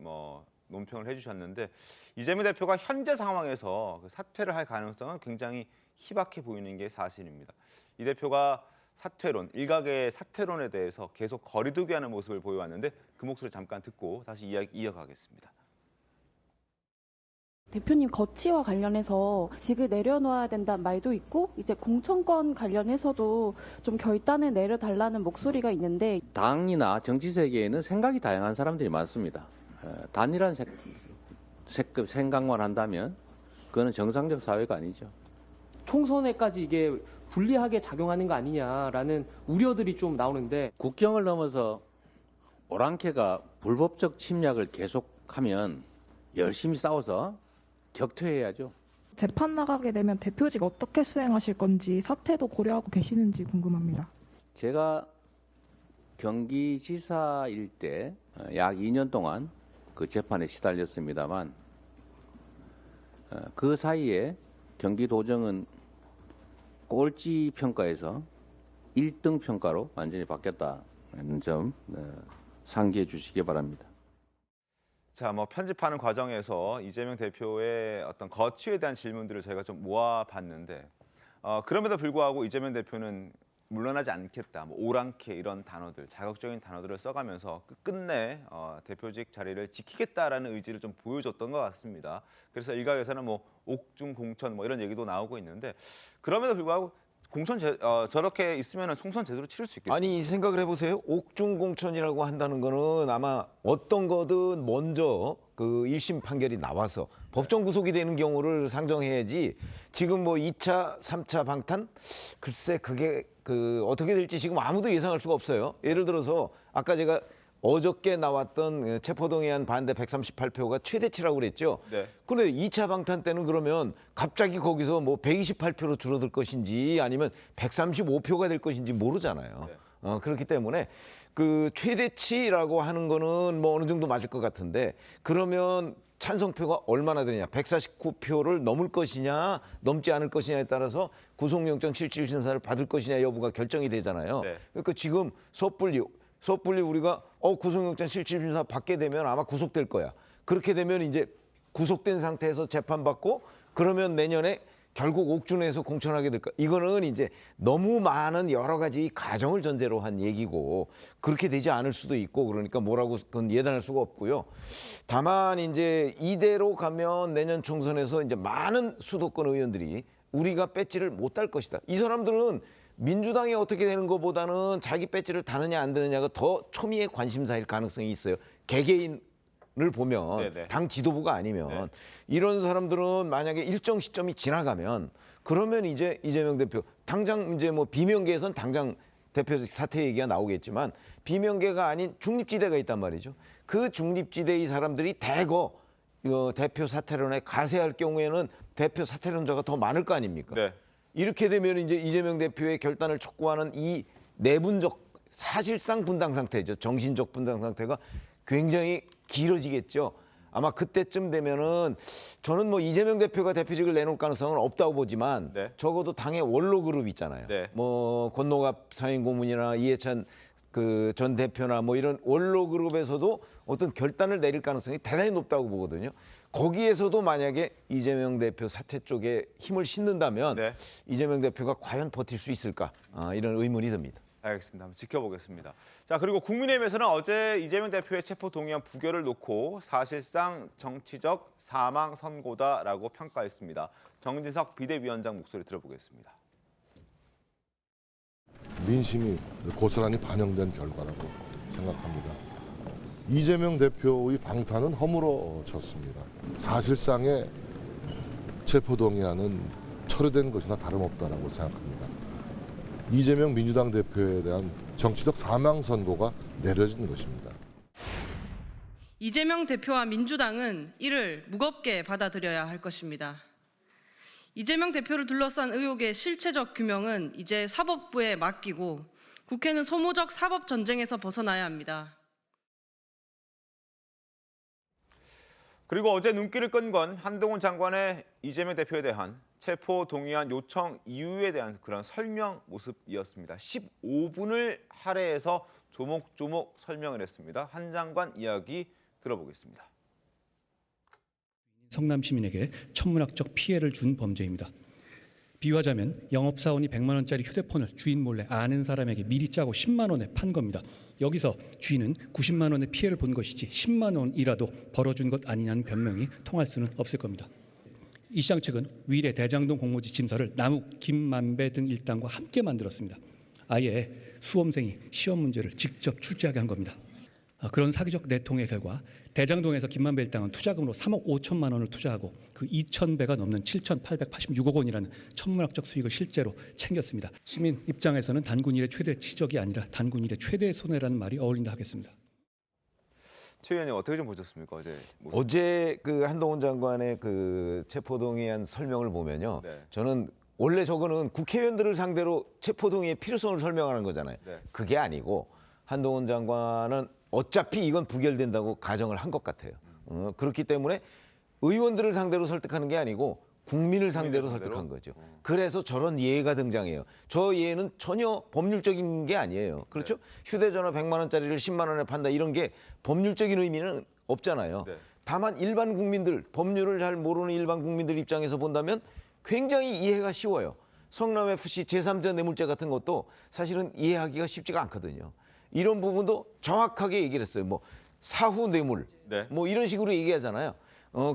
논평을 해주셨는데 이재명 대표가 현재 상황에서 그 사퇴를 할 가능성은 굉장히 희박해 보이는 게 사실입니다. 이 대표가 사퇴론, 일각의 사퇴론에 대해서 계속 거리두기 하는 모습을 보여왔는데 그 목소리 잠깐 듣고 다시 이야기 이어가겠습니다. 대표님 거취와 관련해서 직을 내려놓아야 된다는 말도 있고 이제 공천권 관련해서도 좀 결단을 내려달라는 목소리가 있는데 당이나 정치 세계에는 생각이 다양한 사람들이 많습니다. 단일한 생각만 한다면 그거는 정상적 사회가 아니죠. 총선에까지 이게 불리하게 작용하는 거 아니냐라는 우려들이 좀 나오는데 국경을 넘어서 오랑캐가 불법적 침략을 계속하면 열심히 싸워서 격퇴해야죠. 재판 나가게 되면 대표직 어떻게 수행하실 건지 사퇴도 고려하고 계시는지 궁금합니다. 제가 경기지사일 때 약 2년 동안 그 재판에 시달렸습니다만 그 사이에 경기도정은 꼴찌 평가에서 1등 평가로 완전히 바뀌었다는 점 상기해 주시기 바랍니다. 자, 뭐 편집하는 과정에서 이재명 대표의 어떤 거취에 대한 질문들을 저희가 좀 모아봤는데 그럼에도 불구하고 이재명 대표는 물러나지 않겠다, 뭐 오랑캐 이런 단어들, 자극적인 단어들을 써가면서 끝내 대표직 자리를 지키겠다라는 의지를 좀 보여줬던 것 같습니다. 그래서 일각에서는 뭐 옥중 공천 뭐 이런 얘기도 나오고 있는데 그럼에도 불구하고 저렇게 있으면 총선 제대로 치를 수 있겠어요. 아니 생각을 해보세요. 옥중공천이라고 한다는 거는 아마 어떤 거든 먼저 그 1심 판결이 나와서 법정 구속이 되는 경우를 상정해야지 지금 뭐 2차, 3차 방탄? 글쎄 그게 어떻게 될지 지금 아무도 예상할 수가 없어요. 예를 들어서 아까 제가 어저께 나왔던 체포동의안 반대 138표가 최대치라고 그랬죠. 네. 그런데 2차 방탄 때는 그러면 갑자기 거기서 뭐 128표로 줄어들 것인지 아니면 135표가 될 것인지 모르잖아요. 네. 그렇기 때문에 그 최대치라고 하는 거는 뭐 어느 정도 맞을 것 같은데 그러면 찬성표가 얼마나 되느냐, 149표를 넘을 것이냐, 넘지 않을 것이냐에 따라서 구속영장 실질심사를 받을 것이냐 여부가 결정이 되잖아요. 네. 그러니까 지금 섣불리 우리가 구속영장 실질심사 받게 되면 아마 구속될 거야. 그렇게 되면 이제 구속된 상태에서 재판받고 그러면 내년에 결국 옥중에서 공천하게 될까? 이거는 이제 너무 많은 여러 가지 가정을 전제로 한 얘기고 그렇게 되지 않을 수도 있고 그러니까 뭐라고 그건 예단할 수가 없고요. 다만 이제 이대로 가면 내년 총선에서 이제 많은 수도권 의원들이 우리가 배지를 못 달 것이다. 이 사람들은 민주당이 어떻게 되는 것보다는 자기 배지를 다느냐 안 다느냐가 더 초미의 관심사일 가능성이 있어요. 개개인을 보면 네네. 당 지도부가 아니면 네. 이런 사람들은 만약에 일정 시점이 지나가면 그러면 이제 이재명 대표 당장 이제 뭐 비명계에선 당장 대표직 사퇴 얘기가 나오겠지만 비명계가 아닌 중립지대가 있단 말이죠. 그 중립지대의 사람들이 대거 대표 사퇴론에 가세할 경우에는 대표 사퇴론자가 더 많을 거 아닙니까? 네. 이렇게 되면 이제 이재명 대표의 결단을 촉구하는 이 내분적 사실상 분당 상태죠. 정신적 분당 상태가 굉장히 길어지겠죠. 아마 그때쯤 되면은 저는 뭐 이재명 대표가 대표직을 내놓을 가능성은 없다고 보지만 네. 적어도 당의 원로 그룹 있잖아요. 네. 뭐 권노갑 사인고문이나 이해찬 그 전 대표나 뭐 이런 원로 그룹에서도 어떤 결단을 내릴 가능성이 대단히 높다고 보거든요. 거기에서도 만약에 이재명 대표 사퇴 쪽에 힘을 싣는다면 네. 이재명 대표가 과연 버틸 수 있을까? 이런 의문이 듭니다. 알겠습니다. 한번 지켜보겠습니다. 자, 그리고 국민의힘에서는 어제 이재명 대표의 체포 동의안 부결을 놓고 사실상 정치적 사망 선고다라고 평가했습니다. 정진석 비대위원장 목소리 들어보겠습니다. 민심이 고스란히 반영된 결과라고 생각합니다. 이재명 대표의 방탄은 허물어졌습니다. 사실상의 체포동의안은 철회된 것이나 다름없다라고 생각합니다. 이재명 민주당 대표에 대한 정치적 사망 선고가 내려진 것입니다. 이재명 대표와 민주당은 이를 무겁게 받아들여야 할 것입니다. 이재명 대표를 둘러싼 의혹의 실체적 규명은 이제 사법부에 맡기고 국회는 소모적 사법 전쟁에서 벗어나야 합니다. 그리고 어제 눈길을 끈 건 한동훈 장관의 이재명 대표에 대한 체포 동의안 요청 이유에 대한 그런 설명 모습이었습니다. 15분을 할애해서 조목조목 설명을 했습니다. 한 장관 이야기 들어보겠습니다. 성남 시민에게 천문학적 피해를 준 범죄입니다. 비유하자면 영업사원이 100만 원짜리 휴대폰을 주인 몰래 아는 사람에게 미리 짜고 10만 원에 판 겁니다. 여기서 주인은 90만 원의 피해를 본 것이지 10만 원이라도 벌어준 것 아니냐는 변명이 통할 수는 없을 겁니다. 이 시장 측은 위례 대장동 공모지침서를 남욱, 김만배 등 일당과 함께 만들었습니다. 아예 수험생이 시험 문제를 직접 출제하게 한 겁니다. 그런 사기적 내통의 결과 대장동에서 김만배 일당은 투자금으로 3억 5천만 원을 투자하고 그 2,000배가 넘는 7,886억 원이라는 천문학적 수익을 실제로 챙겼습니다. 시민 입장에서는 단군 일의 최대 치적이 아니라 단군 일의 최대 손해라는 말이 어울린다 하겠습니다. 최 의원님 어떻게 좀 보셨습니까? 어제 그 한동훈 장관의 그 체포동의안 설명을 보면요. 네. 저는 원래 저거는 국회의원들을 상대로 체포동의의 필요성을 설명하는 거잖아요. 네. 그게 아니고 한동훈 장관은 어차피 이건 부결된다고 가정을 한 것 같아요. 그렇기 때문에 의원들을 상대로 설득하는 게 아니고 국민을 상대로 설득한 거죠. 그래서 저런 예가 등장해요. 저 예는 전혀 법률적인 게 아니에요. 그렇죠? 네. 휴대전화 100만 원짜리를 10만 원에 판다 이런 게 법률적인 의미는 없잖아요. 네. 다만 일반 국민들, 법률을 잘 모르는 일반 국민들 입장에서 본다면 굉장히 이해가 쉬워요. 성남FC 제3자 뇌물죄 같은 것도 사실은 이해하기가 쉽지가 않거든요. 이런 부분도 정확하게 얘기를 했어요. 뭐 사후 뇌물, 네. 뭐 이런 식으로 얘기하잖아요.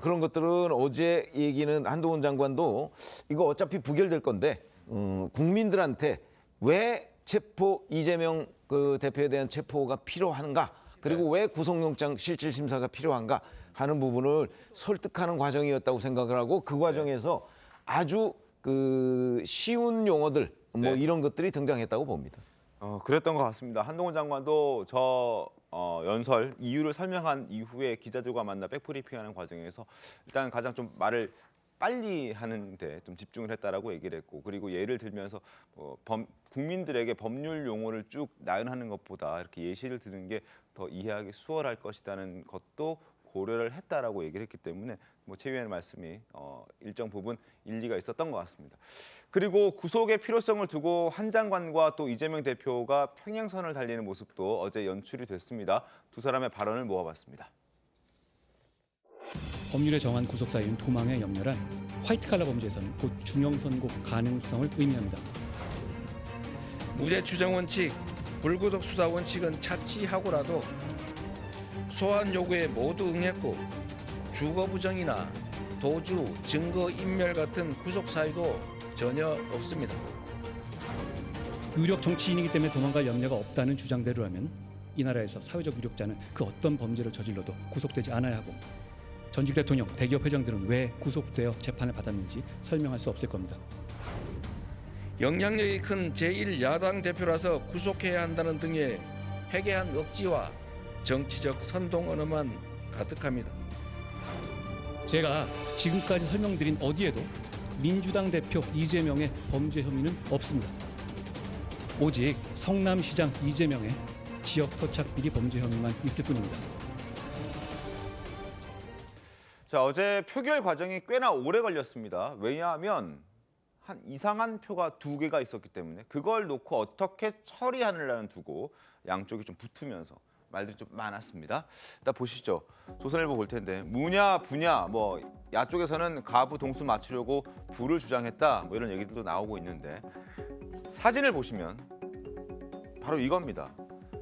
그런 것들은 어제 얘기는 한동훈 장관도 이거 어차피 부결될 건데 국민들한테 왜 체포 이재명 그 대표에 대한 체포가 필요한가 그리고 왜 구속영장 실질심사가 필요한가 하는 부분을 설득하는 과정이었다고 생각을 하고 그 과정에서 아주 그 쉬운 용어들 뭐 이런 것들이 등장했다고 봅니다. 그랬던 것 같습니다. 한동훈 장관도 저 연설 이유를 설명한 이후에 기자들과 만나 백브리핑하는 과정에서 일단 가장 좀 말을 빨리 하는데 좀 집중을 했다라고 얘기를 했고 그리고 예를 들면서 국민들에게 법률 용어를 쭉 나열하는 것보다 이렇게 예시를 드는 게 더 이해하기 수월할 것이라는 것도 고려를 했다라고 얘기를 했기 때문에 뭐 최 의원의 말씀이 일정 부분 일리가 있었던 것 같습니다. 그리고 구속의 필요성을 두고 한 장관과 또 이재명 대표가 평행선을 달리는 모습도 어제 연출이 됐습니다. 두 사람의 발언을 모아봤습니다. 법률에 정한 구속 사유는 도망에 염려란 화이트칼라 범죄에서는 곧 중형선고 가능성을 의미합니다. 무죄 추정 원칙, 불구속 수사 원칙은 차치하고라도 소환 요구에 모두 응했고 주거 부정이나 도주, 증거 인멸 같은 구속 사유도 전혀 없습니다. 유력 정치인이기 때문에 도망갈 염려가 없다는 주장대로라면 이 나라에서 사회적 유력자는 그 어떤 범죄를 저질러도 구속되지 않아야 하고 전직 대통령, 대기업 회장들은 왜 구속되어 재판을 받았는지 설명할 수 없을 겁니다. 영향력이 큰 제1야당 대표라서 구속해야 한다는 등의 회개한 억지와 정치적 선동 언어만 가득합니다. 제가 지금까지 설명드린 어디에도 민주당 대표 이재명의 범죄 혐의는 없습니다. 오직 성남시장 이재명의 지역 토착 비리 범죄 혐의만 있을 뿐입니다. 자, 어제 표결 과정이 꽤나 오래 걸렸습니다. 왜냐하면 한 이상한 표가 2개가 있었기 때문에 그걸 놓고 어떻게 처리하느냐는 두고 양쪽이 좀 붙으면서 말들이 좀 많았습니다. 일단 보시죠. 조선일보 볼 텐데 무냐 부냐 뭐 야쪽에서는 가부 동수 맞추려고 부를 주장했다 뭐 이런 얘기들도 나오고 있는데 사진을 보시면 바로 이겁니다.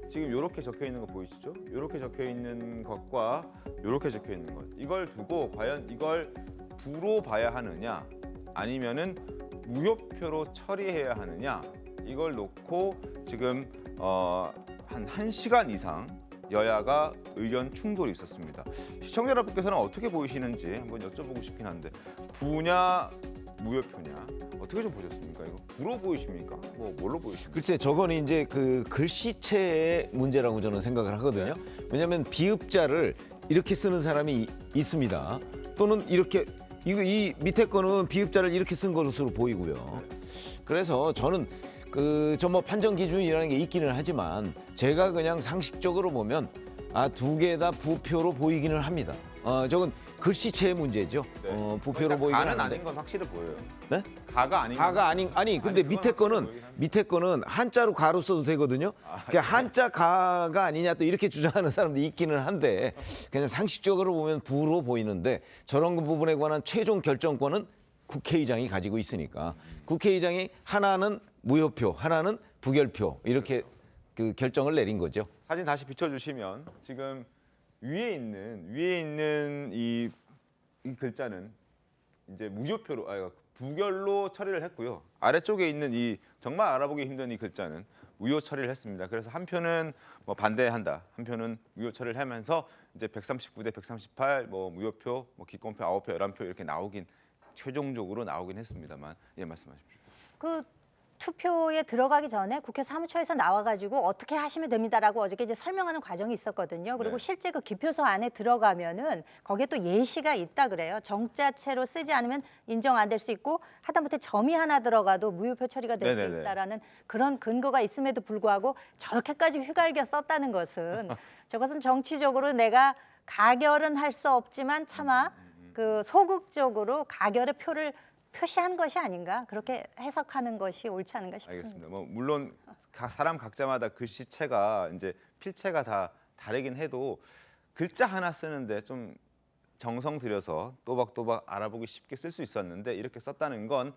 지금 이렇게 적혀 있는 거 보이시죠? 이렇게 적혀 있는 것과 이렇게 적혀 있는 것 이걸 두고 과연 이걸 부로 봐야 하느냐 아니면은 무효표로 처리해야 하느냐 이걸 놓고 지금 한 1시간 이상 여야가 의견 충돌이 있었습니다. 시청자 여러분께서는 어떻게 보이시는지 한번 여쭤보고 싶긴 한데 부냐 무효표냐 어떻게 좀 보셨습니까? 이거 부로 보이십니까? 뭐 뭘로 보이십니까? 글쎄 저거는 이제 그 글씨체의 문제라고 저는 생각을 하거든요. 왜냐하면 비읍자를 이렇게 쓰는 사람이 있습니다. 또는 이렇게 이 밑에 거는 비읍자를 이렇게 쓴 것으로 보이고요. 그래서 저는 저 뭐 판정 기준이라는 게 있기는 하지만 제가 그냥 상식적으로 보면 2개 다 부표로 보이기는 합니다. 저건 글씨체의 문제죠. 부표로 보이기는 가는 하는데. 아닌 건 확실히 보여요. 네? 가가 아닌 아니 근데 밑에 거는 한자로 가로 써도 되거든요. 그러니까 한자 가가 아니냐 또 이렇게 주장하는 사람도 있기는 한데 그냥 상식적으로 보면 부로 보이는데 저런 부분에 관한 최종 결정권은 국회의장이 가지고 있으니까 국회의장이 하나는 무효표, 하나는 부결표 이렇게 그 결정을 내린 거죠. 사진 다시 비춰주시면 지금 위에 있는 이 글자는 이제 무효표로 부결로 처리를 했고요. 아래쪽에 있는 이 정말 알아보기 힘든 이 글자는 무효 처리를 했습니다. 그래서 한 표는 뭐 반대한다, 한 표는 무효 처리를 하면서 이제 139대 138, 뭐 무효표, 뭐 기권표 9표, 11표 이렇게 나오긴 최종적으로 나오긴 했습니다만, 예, 말씀하십시오. 그 투표에 들어가기 전에 국회 사무처에서 나와가지고 어떻게 하시면 됩니다라고 어저께 이제 설명하는 과정이 있었거든요. 그리고 네. 실제 그 기표소 안에 들어가면은 거기에 또 예시가 있다 그래요. 정자체로 쓰지 않으면 인정 안 될 수 있고 하다못해 점이 하나 들어가도 무효표 처리가 될 수 네네네. 있다라는 그런 근거가 있음에도 불구하고 저렇게까지 휘갈겨 썼다는 것은 저것은 정치적으로 내가 가결은 할 수 없지만 차마 그 소극적으로 가결의 표를 표시한 것이 아닌가 그렇게 해석하는 것이 옳지 않은가 싶습니다. 알겠습니다. 뭐 물론 사람 각자마다 글씨체가 이제 필체가 다 다르긴 해도 글자 하나 쓰는데 좀 정성 들여서 또박또박 알아보기 쉽게 쓸 수 있었는데 이렇게 썼다는 건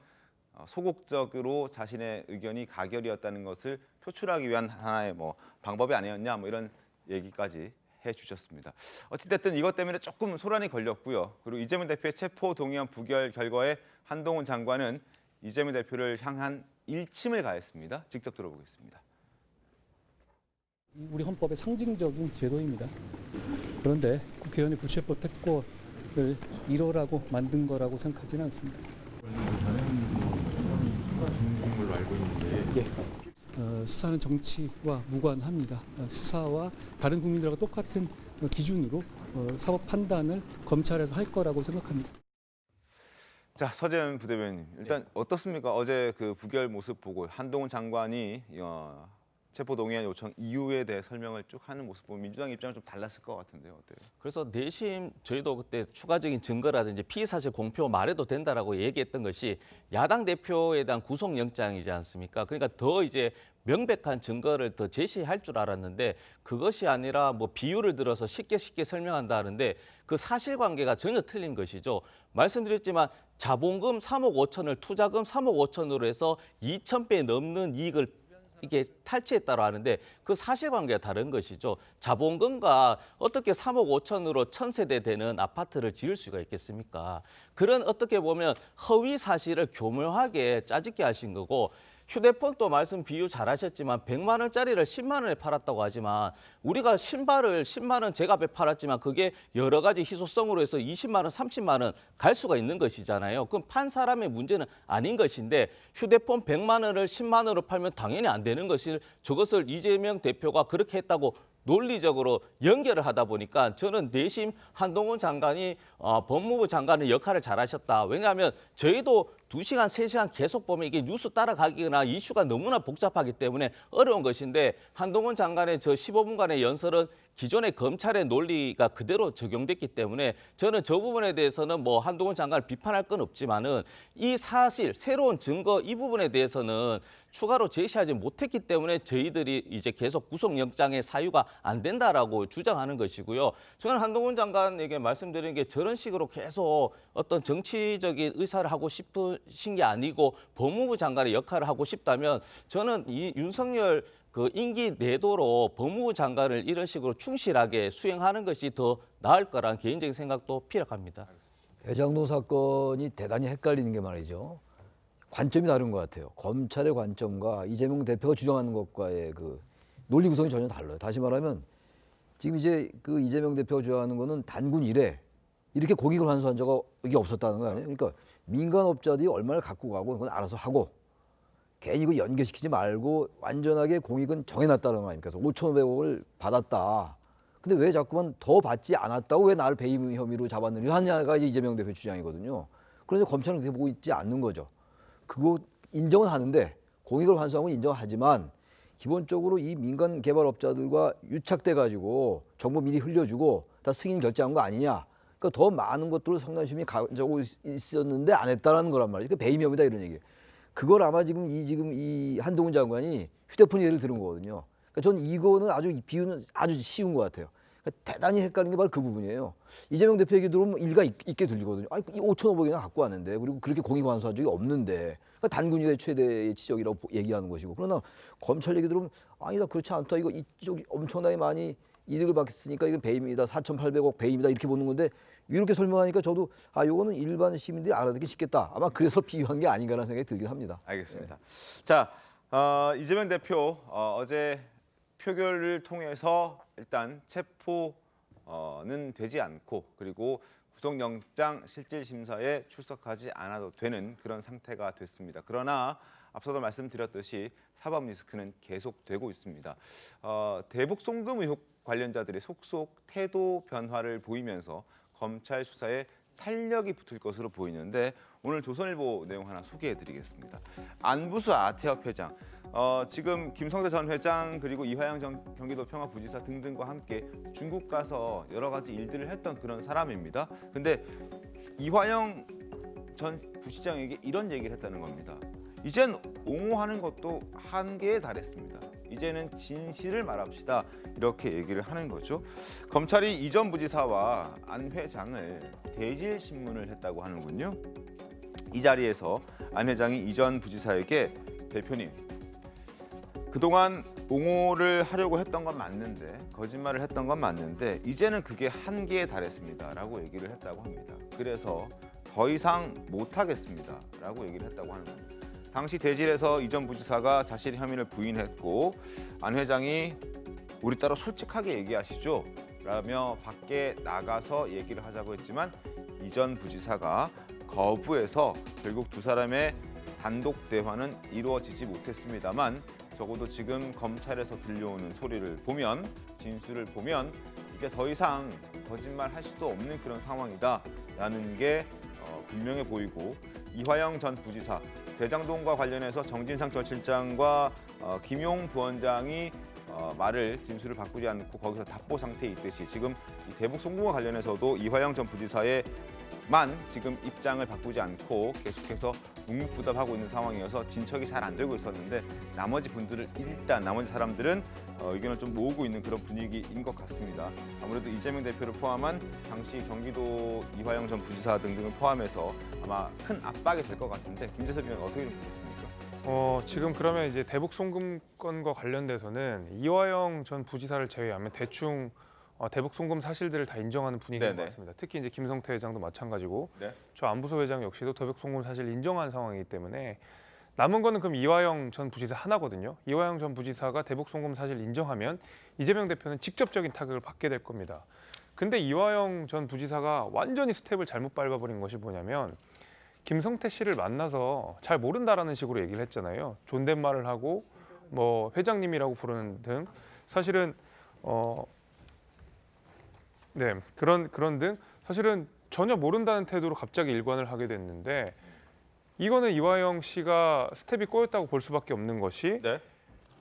소극적으로 자신의 의견이 가결이었다는 것을 표출하기 위한 하나의 뭐 방법이 아니었냐 뭐 이런 얘기까지 해주셨습니다. 어찌됐든 이것 때문에 조금 소란이 걸렸고요. 그리고 이재명 대표의 체포 동의안 부결 결과에 한동훈 장관은 이재명 대표를 향한 일침을 가했습니다. 직접 들어보겠습니다. 우리 헌법의 상징적인 제도입니다. 그런데 국회의원의 불체포 특권을 이뤄라고 만든 거라고 생각하지는 않습니다. 예. 수사는 정치와 무관합니다. 수사와 다른 국민들과 똑같은 기준으로 사법 판단을 검찰에서 할 거라고 생각합니다. 자, 서재현 부대변인, 일단 어떻습니까? 어제 그 부결 모습 보고 한동훈 장관이 체포 동의안 요청 이유에 대해 설명을 쭉 하는 모습 보면 민주당 입장은 좀 달랐을 것 같은데요. 어때요? 그래서 내심 저희도 그때 추가적인 증거라든지 피의사실 공표 말해도 된다라고 얘기했던 것이 야당 대표에 대한 구속영장이지 않습니까? 그러니까 더 이제 명백한 증거를 더 제시할 줄 알았는데 그것이 아니라 뭐 비유를 들어서 쉽게 설명한다 하는데 그 사실관계가 전혀 틀린 것이죠. 말씀드렸지만 자본금 3억 5천을 투자금 3억 5천으로 해서 2,000배 넘는 이익을 이게 탈취했다고 하는데 그 사실관계가 다른 것이죠. 자본금과 어떻게 3억 5천으로 1,000세대 되는 아파트를 지을 수가 있겠습니까? 그런 어떻게 보면 허위 사실을 교묘하게 짜집게 하신 거고 휴대폰도 말씀 비유 잘하셨지만 100만 원짜리를 10만 원에 팔았다고 하지만 우리가 신발을 10만 원 제값에 팔았지만 그게 여러 가지 희소성으로 해서 20만 원, 30만 원 갈 수가 있는 것이잖아요. 그럼 판 사람의 문제는 아닌 것인데 휴대폰 100만 원을 10만 원으로 팔면 당연히 안 되는 것을 저것을 이재명 대표가 그렇게 했다고 논리적으로 연결을 하다 보니까 저는 내심 한동훈 장관이 법무부 장관의 역할을 잘하셨다. 왜냐하면 저희도 2시간, 3시간 계속 보면 이게 뉴스 따라가기나 이슈가 너무나 복잡하기 때문에 어려운 것인데 한동훈 장관의 저 15분간의 연설은 기존의 검찰의 논리가 그대로 적용됐기 때문에 저는 저 부분에 대해서는 뭐 한동훈 장관을 비판할 건 없지만은 이 사실, 새로운 증거 이 부분에 대해서는 추가로 제시하지 못했기 때문에 저희들이 이제 계속 구속영장의 사유가 안 된다라고 주장하는 것이고요. 저는 한동훈 장관에게 말씀드리는 게 저런 식으로 계속 어떤 정치적인 의사를 하고 싶으신 게 아니고 법무부 장관의 역할을 하고 싶다면 저는 이 윤석열 그 임기 내도록 법무부 장관을 이런 식으로 충실하게 수행하는 것이 더 나을 거라는 개인적인 생각도 피력합니다. 대장동 사건이 대단히 헷갈리는 게 말이죠. 관점이 다른 것 같아요. 검찰의 관점과 이재명 대표가 주장하는 것과의 그 논리 구성이 전혀 달라요. 다시 말하면 지금 이제 그 이재명 대표가 주장하는 거는 단군 이래 이렇게 공익을 환수한 적이 이게 없었다는 거 아니에요? 그러니까 민간업자들이 얼마를 갖고 가고 그건 알아서 하고 괜히 이거 연계시키지 말고 완전하게 공익은 정해놨다는 거 아닙니까? 그래서 5,500억을 받았다. 근데 왜 자꾸만 더 받지 않았다고 왜 나를 배임 혐의로 잡았느냐 하냐가 이재명 대표 주장이거든요. 그런데 검찰은 그렇게 보고 있지 않는 거죠. 그거 인정은 하는데 공익을 환수한 건 인정하지만 기본적으로 이 민간 개발업자들과 유착돼 가지고 정보 미리 흘려주고 다 승인 결정한 거 아니냐. 그러니까 더 많은 것들을 성남시민이 가지고 있었는데 안 했다라는 거란 말이죠. 그러니까 배임 혐의다 이런 얘기. 그걸 아마 지금 이 한동훈 장관이 휴대폰 예를 들은 거거든요. 그러니까 전 이거는 아주 비유는 아주 쉬운 것 같아요. 그러니까 대단히 헷갈리는 게 바로 그 부분이에요. 이재명 대표 얘기 들으면 일가 있게 들리거든요. 아니 5,500억이나 갖고 왔는데 그리고 그렇게 공익 환수한 적이 없는데 그러니까 단군이의 최대의 지적이라고 얘기하는 것이고 그러나 검찰 얘기 들으면 아니다 그렇지 않다. 이거 이쪽이 엄청나게 많이 이득을 받았으니까 이건 배임이다. 4,800억 배임이다 이렇게 보는 건데 이렇게 설명하니까 저도 요거는 일반 시민들이 알아듣기 쉽겠다. 아마 그래서 비유한 게 아닌가라는 생각이 들긴 합니다. 알겠습니다. 자, 이재명 대표 어제 표결을 통해서 일단 체포는 되지 않고 그리고 구속영장 실질심사에 출석하지 않아도 되는 그런 상태가 됐습니다. 그러나 앞서도 말씀드렸듯이 사법 리스크는 계속되고 있습니다. 대북 송금 의혹 관련자들이 속속 태도 변화를 보이면서 검찰 수사에 탄력이 붙을 것으로 보이는데 오늘 조선일보 내용 하나 소개해드리겠습니다. 안부수 아태협 회장, 지금 김성태 전 회장 그리고 이화영 전 경기도 평화부지사 등등과 함께 중국 가서 여러 가지 일들을 했던 그런 사람입니다. 근데 이화영 전 부시장에게 이런 얘기를 했다는 겁니다. 이젠 옹호하는 것도 한계에 달했습니다. 이제는 진실을 말합시다. 이렇게 얘기를 하는 거죠. 검찰이 이 전 부지사와 안 회장을 대질 신문을 했다고 하는군요. 이 자리에서 안 회장이 이 전 부지사에게 대표님, 그동안 옹호를 하려고 했던 건 맞는데 거짓말을 했던 건 맞는데 이제는 그게 한계에 달했습니다. 라고 얘기를 했다고 합니다. 그래서 더 이상 못하겠습니다. 라고 얘기를 했다고 하는 겁니다. 당시 대질에서 이 전 부지사가 자신의 혐의를 부인했고 안 회장이 우리 따로 솔직하게 얘기하시죠 라며 밖에 나가서 얘기를 하자고 했지만 이 전 부지사가 거부해서 결국 두 사람의 단독 대화는 이루어지지 못했습니다만 적어도 지금 검찰에서 들려오는 소리를 보면 진술을 보면 이제 더 이상 거짓말 할 수도 없는 그런 상황이다라는 게 분명해 보이고 이화영 전 부지사 대장동과 관련해서 정진상 전 실장과 김용 부원장이 진술을 바꾸지 않고 거기서 답보 상태에 있듯이 지금 이 대북 송금과 관련해서도 이화영 전 부지사의 지금 입장을 바꾸지 않고 계속해서 묵묵부답하고 있는 상황이어서 진척이 잘 안 되고 있었는데 나머지 사람들은 의견을 좀 모으고 있는 그런 분위기인 것 같습니다. 아무래도 이재명 대표를 포함한 당시 경기도 이화영 전 부지사 등등을 포함해서 아마 큰 압박이 될 것 같은데 김재섭 위원 어떻게 보십니까? 지금 그러면 이제 대북 송금 건과 관련돼서는 이화영 전 부지사를 제외하면 대충 대북 송금 사실들을 다 인정하는 분위기인 것 같습니다. 특히 이제 김성태 회장도 마찬가지고 저 안부서 회장 역시도 대북 송금 사실을 인정한 상황이기 때문에 남은 거는 그럼 이화영 전 부지사 하나거든요. 이화영 전 부지사가 대북 송금 사실 인정하면 이재명 대표는 직접적인 타격을 받게 될 겁니다. 근데 이화영 전 부지사가 완전히 스텝을 잘못 밟아버린 것이 뭐냐면 김성태 씨를 만나서 잘 모른다라는 식으로 얘기를 했잖아요. 존댓말을 하고 뭐 회장님이라고 부르는 등 사실은 그런 등 사실은 전혀 모른다는 태도로 갑자기 일관을 하게 됐는데 이거는 이화영 씨가 스텝이 꼬였다고 볼 수밖에 없는 것이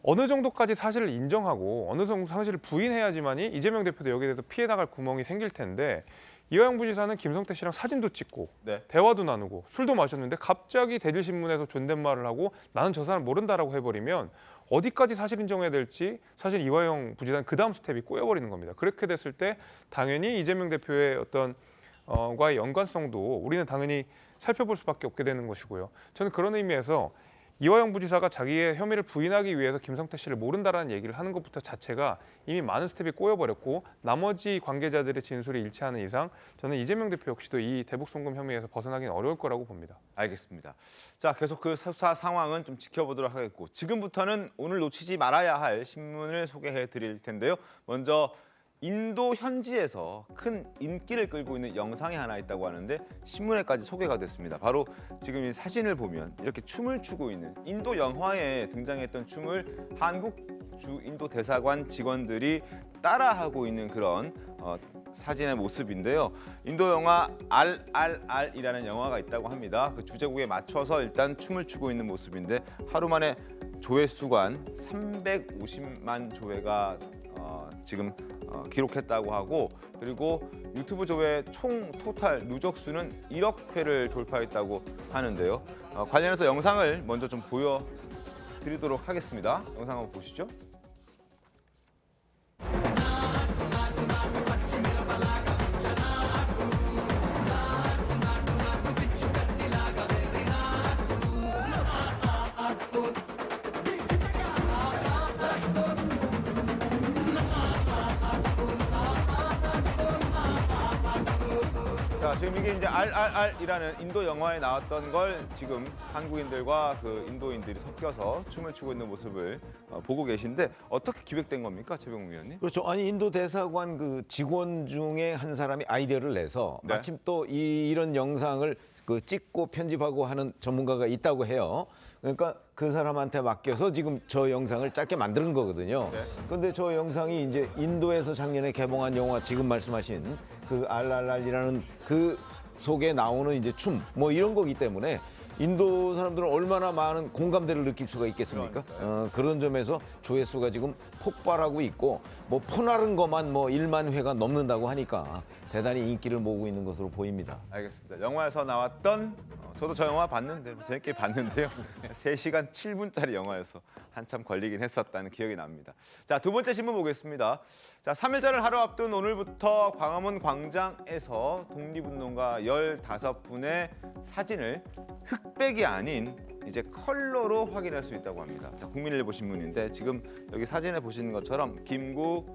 어느 정도까지 사실을 인정하고 어느 정도 사실을 부인해야지만이 이재명 대표도 여기에 대해서 피해 나갈 구멍이 생길 텐데 이화영 부지사는 김성태 씨랑 사진도 찍고 대화도 나누고 술도 마셨는데 갑자기 대질신문에서 존댓말을 하고 나는 저 사람 모른다라고 해버리면 어디까지 사실 인정해야 될지 사실 이화영 부지사는 그 다음 스텝이 꼬여버리는 겁니다. 그렇게 됐을 때 당연히 이재명 대표의 과의 연관성도 우리는 당연히 살펴볼 수밖에 없게 되는 것이고요. 저는 그런 의미에서 이화영 부지사가 자기의 혐의를 부인하기 위해서 김성태 씨를 모른다라는 얘기를 하는 것부터 자체가 이미 많은 스텝이 꼬여버렸고 나머지 관계자들의 진술이 일치하는 이상 저는 이재명 대표 역시도 이 대북 송금 혐의에서 벗어나기는 어려울 거라고 봅니다. 알겠습니다. 자, 계속 그 수사 상황은 좀 지켜보도록 하겠고 지금부터는 오늘 놓치지 말아야 할 신문을 소개해 드릴 텐데요. 먼저 인도 현지에서 큰 인기를 끌고 있는 영상이 하나 있다고 하는데 신문에까지 소개가 됐습니다. 바로 지금 이 사진을 보면 이렇게 춤을 추고 있는 인도 영화에 등장했던 춤을 한국 주 인도 대사관 직원들이 따라하고 있는 그런 사진의 모습인데요. 인도 영화 RRR이라는 영화가 있다고 합니다. 그 주제곡에 맞춰서 일단 춤을 추고 있는 모습인데 하루 만에 조회수가 350만 조회가 지금 기록했다고 하고 그리고 유튜브 조회 총 토탈 누적 수는 1억 회를 돌파했다고 하는데요. 관련해서 영상을 먼저 좀 보여드리도록 하겠습니다. 영상 한번 보시죠. 자, 지금 이게 이제 RRR이라는 인도 영화에 나왔던 걸 지금 한국인들과 그 인도인들이 섞여서 춤을 추고 있는 모습을 보고 계신데 어떻게 기획된 겁니까, 최병욱 위원님? 그렇죠. 아니 인도 대사관 그 직원 중에 한 사람이 아이디어를 내서 네. 마침 또 이런 영상을 그 찍고 편집하고 하는 전문가가 있다고 해요. 그러니까 그 사람한테 맡겨서 지금 저 영상을 짧게 만드는 거거든요. 그런데 저 영상이 이제 인도에서 작년에 개봉한 영화 지금 말씀하신 그 RRR이라는 그 속에 나오는 이제 춤 뭐 이런 거기 때문에 인도 사람들은 얼마나 많은 공감대를 느낄 수가 있겠습니까? 그런 점에서 조회수가 지금 폭발하고 있고 뭐 퍼나른 것만 뭐 1만 회가 넘는다고 하니까 대단히 인기를 모으고 있는 것으로 보입니다. 알겠습니다. 영화에서 나왔던 저도 저 영화 봤는데 재밌게 봤는데요. 3시간 7분짜리 영화여서 한참 걸리긴 했었다는 기억이 납니다. 자, 두 번째 신문 보겠습니다. 자, 3일절을 하루 앞둔 오늘부터 광화문 광장에서 독립운동가 15분의 사진을 흑백이 아닌 이제 컬러로 확인할 수 있다고 합니다. 자, 국민일보 신문인데 지금 여기 사진에 보시는 것처럼 김구,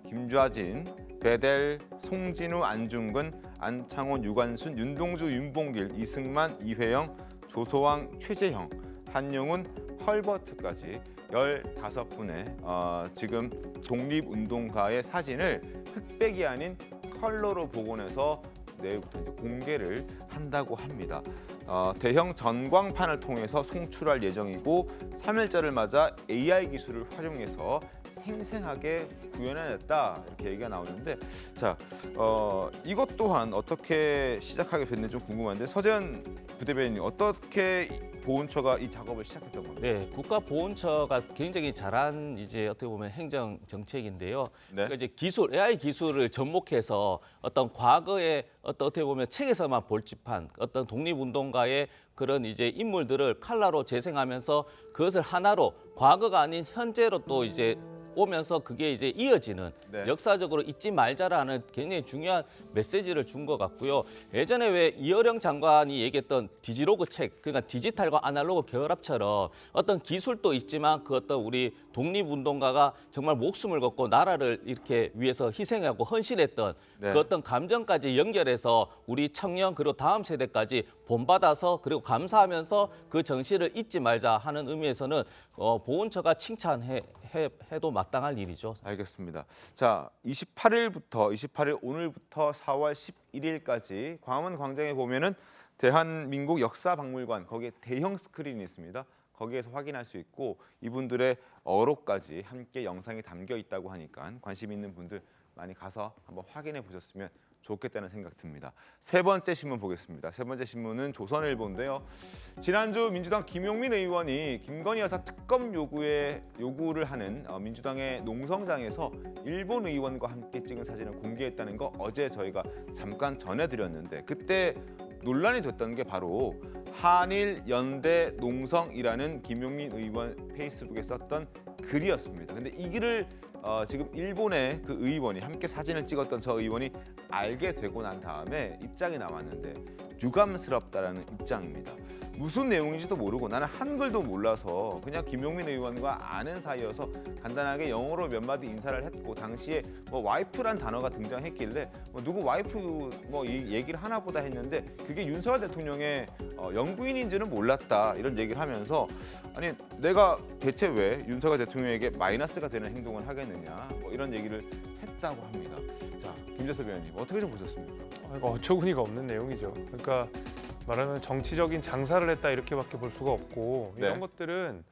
김좌진, 배델, 송진우, 안중근, 안창원, 유관순, 윤동주, 윤봉길, 이승만, 이회영, 조소왕, 최재형, 한용운, 헐버트까지 15분의 지금 독립운동가의 사진을 흑백이 아닌 컬러로 복원해서 내일부터 이제 공개를 한다고 합니다. 대형 전광판을 통해서 송출할 예정이고 3일절을 맞아 AI 기술을 활용해서 생생하게 구현해냈다 이렇게 얘기가 나오는데 자 이것 또한 어떻게 시작하게 됐는지 좀 궁금한데 서재현 부대변인님 어떻게 보훈처가 이 작업을 시작했던 겁니까? 네, 국가보훈처가 굉장히 잘한 이제 어떻게 보면 행정 정책인데요. 그러니까 이제 기술, AI 기술을 접목해서 어떤 과거의 어떻게 보면 책에서만 볼 법한 어떤 독립운동가의 그런 이제 인물들을 컬러로 재생하면서 그것을 하나로 과거가 아닌 현재로 또 이제 오면서 그게 이제 이어지는 역사적으로 잊지 말자라는 굉장히 중요한 메시지를 준 것 같고요. 예전에 왜 이어령 장관이 얘기했던 디지로그 책, 그러니까 디지털과 아날로그 결합처럼 어떤 기술도 있지만 그 어떤 우리 독립운동가가 정말 목숨을 걸고 나라를 이렇게 위해서 희생하고 헌신했던 그 어떤 감정까지 연결해서 우리 청년 그리고 다음 세대까지 본받아서 그리고 감사하면서 그 정신을 잊지 말자 하는 의미에서는 보훈처가 칭찬해도 마땅할 일이죠. 알겠습니다. 자, 28일 오늘부터 4월 11일까지 광화문 광장에 보면은 대한민국 역사박물관 거기에 대형 스크린이 있습니다. 거기에서 확인할 수 있고 이분들의 어록까지 함께 영상이 담겨 있다고 하니까 관심 있는 분들 많이 가서 한번 확인해 보셨으면 좋겠다는 생각 듭니다. 세 번째 신문 보겠습니다. 세 번째 신문은 조선일보인데요. 지난주 민주당 김용민 의원이 김건희 여사 특검 요구를 하는 민주당의 농성장에서 일본 의원과 함께 찍은 사진을 공개했다는 거 어제 저희가 잠깐 전해드렸는데 그때 논란이 됐던 게 바로 한일 연대 농성이라는 김용민 의원 페이스북에 썼던 글이었습니다. 근데 이 글을 지금 일본의 그 의원이 함께 사진을 찍었던 저 의원이 알게 되고 난 다음에 입장이 나왔는데 유감스럽다라는 입장입니다. 무슨 내용인지도 모르고 나는 한글도 몰라서 그냥 김용민 의원과 아는 사이여서 간단하게 영어로 몇 마디 인사를 했고 당시에 뭐 와이프란 단어가 등장했길래 뭐 누구 와이프 뭐 이 얘기를 하나 보다 했는데 그게 윤석열 대통령의 영부인인지는 몰랐다 이런 얘기를 하면서 아니 내가 대체 왜 윤석열 대통령에게 마이너스가 되는 행동을 하겠느냐 뭐 이런 얘기를 했다고 합니다. 자, 김재섭 의원님 어떻게 좀 보셨습니까? 이거 어처구니가 없는 내용이죠. 그러니까 말하면 정치적인 장사를 했다 이렇게밖에 볼 수가 없고 이런 것들은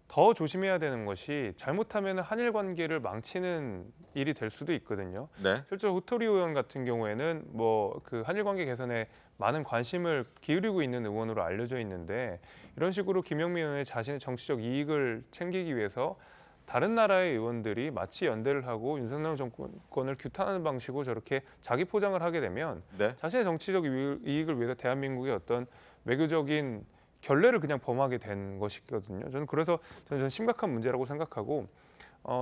더 조심해야 되는 것이 잘못하면 한일 관계를 망치는 일이 될 수도 있거든요. 실제로 후토리 의원 같은 경우에는 뭐 그 한일 관계 개선에 많은 관심을 기울이고 있는 의원으로 알려져 있는데 이런 식으로 김용민 의원의 자신의 정치적 이익을 챙기기 위해서 다른 나라의 의원들이 마치 연대를 하고 윤석열 정권을 규탄하는 방식으로 저렇게 자기 포장을 하게 되면 자신의 정치적 이익을 위해서 대한민국의 어떤 외교적인 결례를 그냥 범하게 된 것이거든요. 저는 그래서 저는 심각한 문제라고 생각하고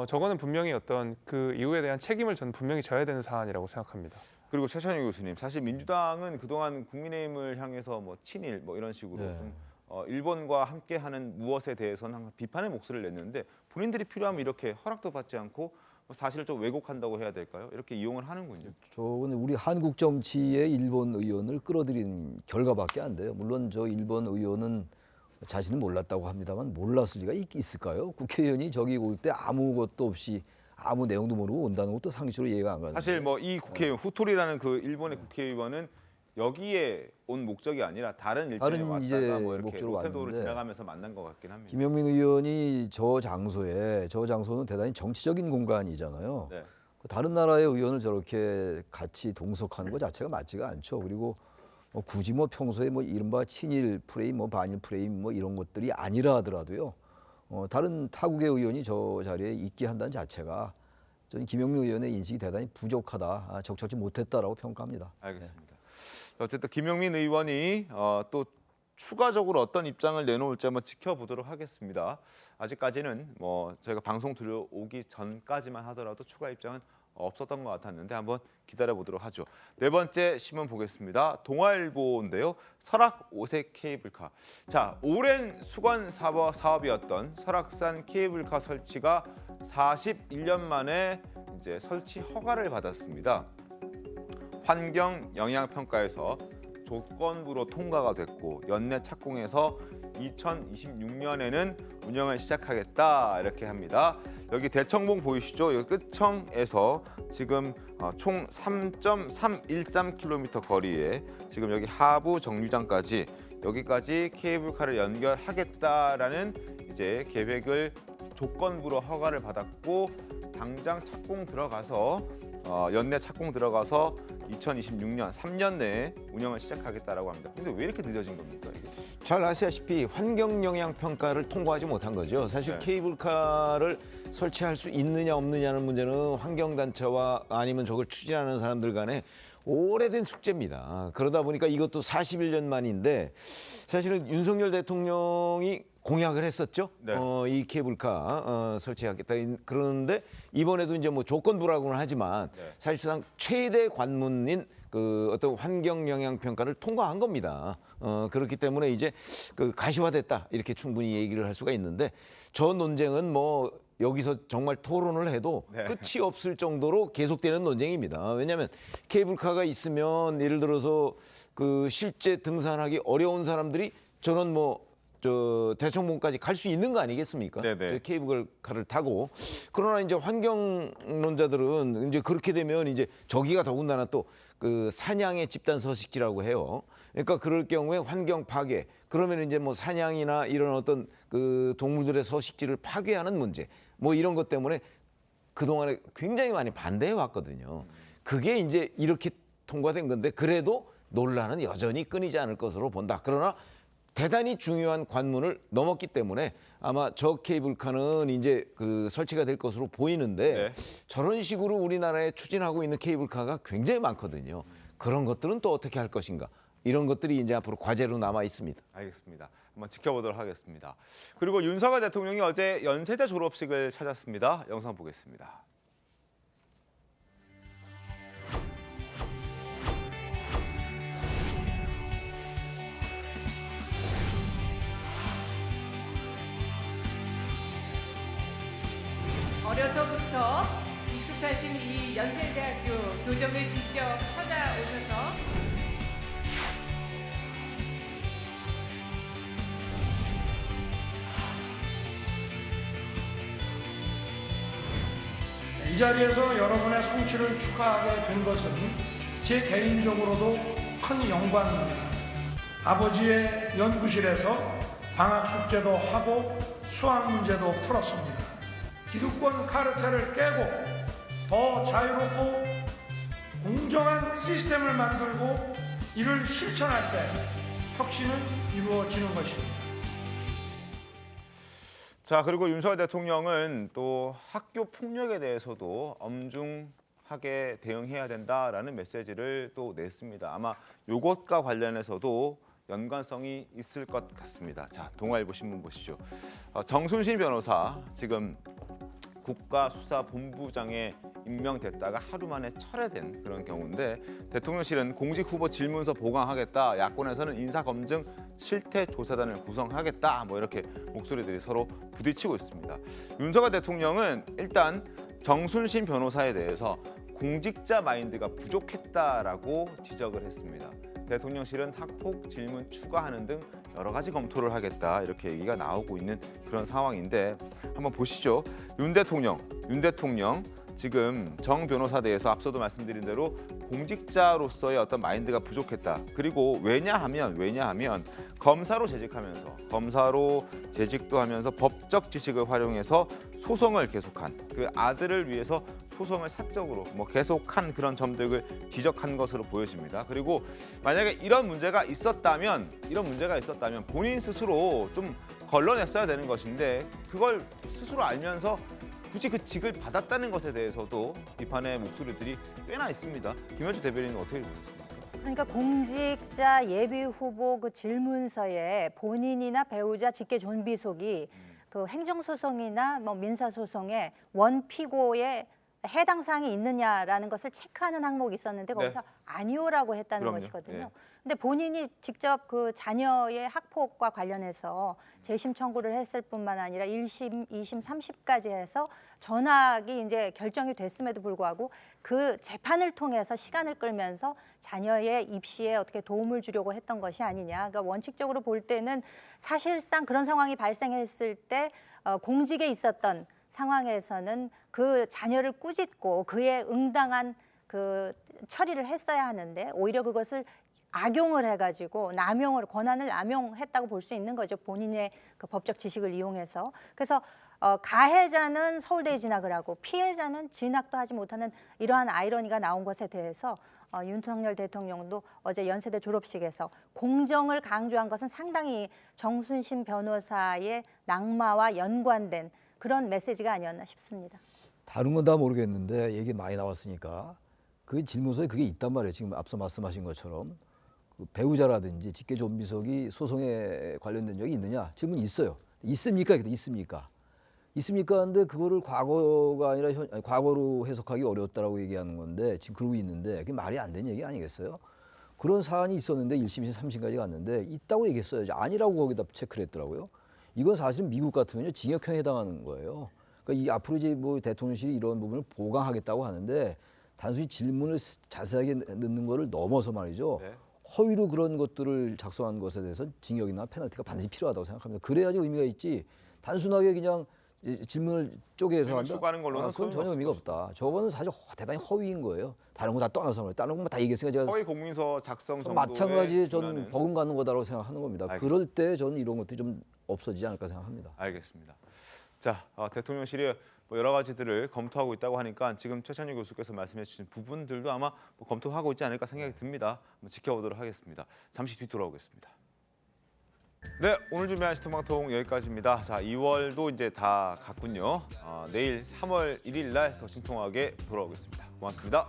저거는 분명히 어떤 그 이후에 대한 책임을 저는 분명히 져야 되는 사안이라고 생각합니다. 그리고 최찬희 교수님, 사실 민주당은 그동안 국민의힘을 향해서 뭐 친일 뭐 이런 식으로 좀 일본과 함께하는 무엇에 대해서는 항상 비판의 목소리를 냈는데 본인들이 필요하면 이렇게 허락도 받지 않고 사실을 좀 왜곡한다고 해야 될까요? 이렇게 이용을 하는군요. 저는 우리 한국 정치의 일본 의원을 끌어들인 결과밖에 안 돼요. 물론 저 일본 의원은 자신은 몰랐다고 합니다만 몰랐을 리가 있을까요? 국회의원이 저기 올 때 아무것도 없이 아무 내용도 모르고 온다는 것도 상식으로 이해가 안 가는데. 사실 뭐 이 국회의원 후토리라는 그 일본의 국회의원은 여기에 온 목적이 아니라 다른 일정에 왔다가 이제 뭐 이렇게 목적으로 로텐도를 왔는데 지나가면서 만난 것 같긴 합니다. 김영민 의원이 저 장소는 대단히 정치적인 공간이잖아요. 네. 다른 나라의 의원을 저렇게 같이 동석하는 것 자체가 맞지가 않죠. 그리고 굳이 뭐 평소에 뭐 이른바 친일 프레임, 뭐 반일 프레임 뭐 이런 것들이 아니라 하더라도요. 다른 타국의 의원이 저 자리에 있게 한다는 자체가 저는 김영민 의원의 인식이 대단히 부족하다, 적절치 못했다라고 평가합니다. 알겠습니다. 어쨌든 김영민 의원이 또 추가적으로 어떤 입장을 내놓을지 한번 지켜보도록 하겠습니다. 아직까지는 뭐 저희가 방송 들어오기 전까지만 하더라도 추가 입장은 없었던 것 같았는데 한번 기다려보도록 하죠. 네 번째 신문 보겠습니다. 동아일보인데요. 설악 5색 케이블카. 자, 오랜 수건 사업이었던 설악산 케이블카 설치가 41년 만에 이제 설치 허가를 받았습니다. 환경 영향 평가에서 조건부로 통과가 됐고 연내 착공해서 2026년에는 운영을 시작하겠다 이렇게 합니다. 여기 대청봉 보이시죠? 여기 끝청에서 지금 총 3.313km 거리에 지금 여기 하부 정류장까지 여기까지 케이블카를 연결하겠다라는 이제 계획을 조건부로 허가를 받았고 당장 착공 들어가서 연내 착공 들어가서 2026년 3년 내에 운영을 시작하겠다라고 합니다. 근데 왜 이렇게 늦어진 겁니까? 이게? 잘 아시다시피 환경 영향 평가를 통과하지 못한 거죠. 사실 네. 케이블카를 설치할 수 있느냐 없느냐는 문제는 환경단체와 아니면 저걸 추진하는 사람들 간에 오래된 숙제입니다. 그러다 보니까 이것도 41년 만인데 사실은 윤석열 대통령이 공약을 했었죠. 네. 이 케이블카 설치하겠다. 그러는데 이번에도 이제 뭐 조건부라고는 하지만 네. 사실상 최대 관문인 그 어떤 환경 영향 평가를 통과한 겁니다. 그렇기 때문에 이제 그 가시화됐다 이렇게 충분히 얘기를 할 수가 있는데 저 논쟁은 뭐 여기서 정말 토론을 해도 네. 끝이 없을 정도로 계속되는 논쟁입니다. 왜냐하면 케이블카가 있으면 예를 들어서 그 실제 등산하기 어려운 사람들이 저런 뭐 대청봉까지 갈 수 있는 거 아니겠습니까? 네네. 저 케이블카를 타고. 그러나 이제 환경론자들은 이제 그렇게 되면 이제 저기가 더군다나 또 그 사냥의 집단 서식지라고 해요. 그러니까 그럴 경우에 환경 파괴. 그러면 이제 뭐 사냥이나 이런 어떤 그 동물들의 서식지를 파괴하는 문제. 뭐 이런 것 때문에 그동안에 굉장히 많이 반대해 왔거든요. 그게 이제 이렇게 통과된 건데 그래도 논란은 여전히 끊이지 않을 것으로 본다. 그러나 대단히 중요한 관문을 넘었기 때문에 아마 저 케이블카는 이제 그 설치가 될 것으로 보이는데 네. 저런 식으로 우리나라에 추진하고 있는 케이블카가 굉장히 많거든요. 그런 것들은 또 어떻게 할 것인가? 이런 것들이 이제 앞으로 과제로 남아 있습니다. 알겠습니다. 한번 지켜보도록 하겠습니다. 그리고 윤석열 대통령이 어제 연세대 졸업식을 찾았습니다. 영상 보겠습니다. 어려서부터 익숙하신 이 연세대학교 교정을 직접 찾아오셔서 이 자리에서 여러분의 성취를 축하하게 된 것은 제 개인적으로도 큰 영광입니다. 아버지의 연구실에서 방학 숙제도 하고 수학 문제도 풀었습니다. 기득권 카르텔을 깨고 더 자유롭고 공정한 시스템을 만들고 이를 실천할 때 혁신은 이루어지는 것입니다. 자, 그리고 윤석열 대통령은 또 학교 폭력에 대해서도 엄중하게 대응해야 된다라는 메시지를 또 냈습니다. 아마 이것과 관련해서도 연관성이 있을 것 같습니다. 자, 동아일보 신문 보시죠. 정순신 변호사 지금 국가수사본부장에 임명됐다가 하루 만에 철회된 그런 경우인데 대통령실은 공직 후보 질문서 보강하겠다, 야권에서는 인사검증 실태조사단을 구성하겠다, 뭐 이렇게 목소리들이 서로 부딪히고 있습니다. 윤석열 대통령은 일단 정순신 변호사에 대해서 공직자 마인드가 부족했다라고 지적을 했습니다. 대통령실은 학폭 질문 추가하는 등 여러 가지 검토를 하겠다 이렇게 얘기가 나오고 있는 그런 상황인데 한번 보시죠. 윤 대통령 지금 정 변호사 대해서 앞서도 말씀드린 대로 공직자로서의 어떤 마인드가 부족했다. 그리고 왜냐하면 검사로 재직도 하면서 법적 지식을 활용해서 소송을 계속한 그 아들을 위해서 소송을 사적으로 계속한 그런 점들을 지적한 것으로 보여집니다. 그리고 만약에 이런 문제가 있었다면 본인 스스로 좀 걸러냈어야 되는 것인데 그걸 스스로 알면서 굳이 그 직을 받았다는 것에 대해서도 비판의 목소리들이 꽤나 있습니다. 김현주 대변인은 어떻게 보셨습니까? 그러니까 공직자 예비 후보 그 질문서에 본인이나 배우자 직계 존비속이 그 행정소송이나 민사소송에 원피고에 해당 사항이 있느냐라는 것을 체크하는 항목이 있었는데 거기서 네. 아니오라고 했다는 그럼요. 것이거든요. 예. 근데 본인이 직접 그 자녀의 학폭과 관련해서 재심 청구를 했을 뿐만 아니라 1심, 2심, 3심까지 해서 전학이 이제 결정이 됐음에도 불구하고 그 재판을 통해서 시간을 끌면서 자녀의 입시에 어떻게 도움을 주려고 했던 것이 아니냐. 그러니까 원칙적으로 볼 때는 사실상 그런 상황이 발생했을 때 공직에 있었던 상황에서는 그 자녀를 꾸짖고 그에 응당한 그 처리를 했어야 하는데 오히려 그것을 악용을 해가지고 권한을 남용했다고 볼 수 있는 거죠. 본인의 그 법적 지식을 이용해서. 그래서 가해자는 서울대에 진학을 하고 피해자는 진학도 하지 못하는 이러한 아이러니가 나온 것에 대해서 윤석열 대통령도 어제 연세대 졸업식에서 공정을 강조한 것은 상당히 정순신 변호사의 낙마와 연관된 그런 메시지가 아니었나 싶습니다. 다른 건 다 모르겠는데 얘기 많이 나왔으니까 그 질문서에 그게 있단 말이에요. 지금 앞서 말씀하신 것처럼 그 배우자라든지 직계 존비속이 소송에 관련된 적이 있느냐? 질문이 있어요. 있습니까? 있습니까? 근데 그거를 과거가 아니라 과거로 해석하기 어려웠다라고 얘기하는 건데 지금 그러고 있는데 그게 말이 안 되는 얘기 아니겠어요? 그런 사안이 있었는데 1심, 2심, 3심까지 갔는데 있다고 얘기했어야지 아니라고 거기다 체크를 했더라고요. 이건 사실 미국 같으면요 징역형에 해당하는 거예요. 그러니까 이 앞으로 이제 뭐 대통령실이 이런 부분을 보강하겠다고 하는데 단순히 질문을 자세하게 넣는 거를 넘어서 말이죠. 네. 허위로 그런 것들을 작성한 것에 대해서 징역이나 페널티가 반드시 필요하다고 생각합니다. 그래야지 의미가 있지. 단순하게 그냥 질문을 쪼개서 한다. 추가하는 걸로는 그건 전혀 의미가 없다. 저거는 사실 대단히 허위인 거예요. 다른 거 다 떠나서 말이에요. 다른 건 다 얘기했으니까 제가 허위 공문서 작성 정도에 마찬가지 전 준하는... 버금가는 거다라고 생각하는 겁니다. 알겠습니다. 그럴 때 저는 이런 것들이 좀 없어지지 않을까 생각합니다. 알겠습니다. 자, 대통령실이 여러 가지들을 검토하고 있다고 하니까 지금 최찬유 교수께서 말씀해 주신 부분들도 아마 검토하고 있지 않을까 생각이 듭니다. 한번 지켜보도록 하겠습니다. 잠시 뒤 돌아오겠습니다. 네, 오늘 준비한 시통방통 여기까지입니다. 자, 2월도 이제 다 갔군요. 내일 3월 1일 날 더 신통하게 돌아오겠습니다. 고맙습니다.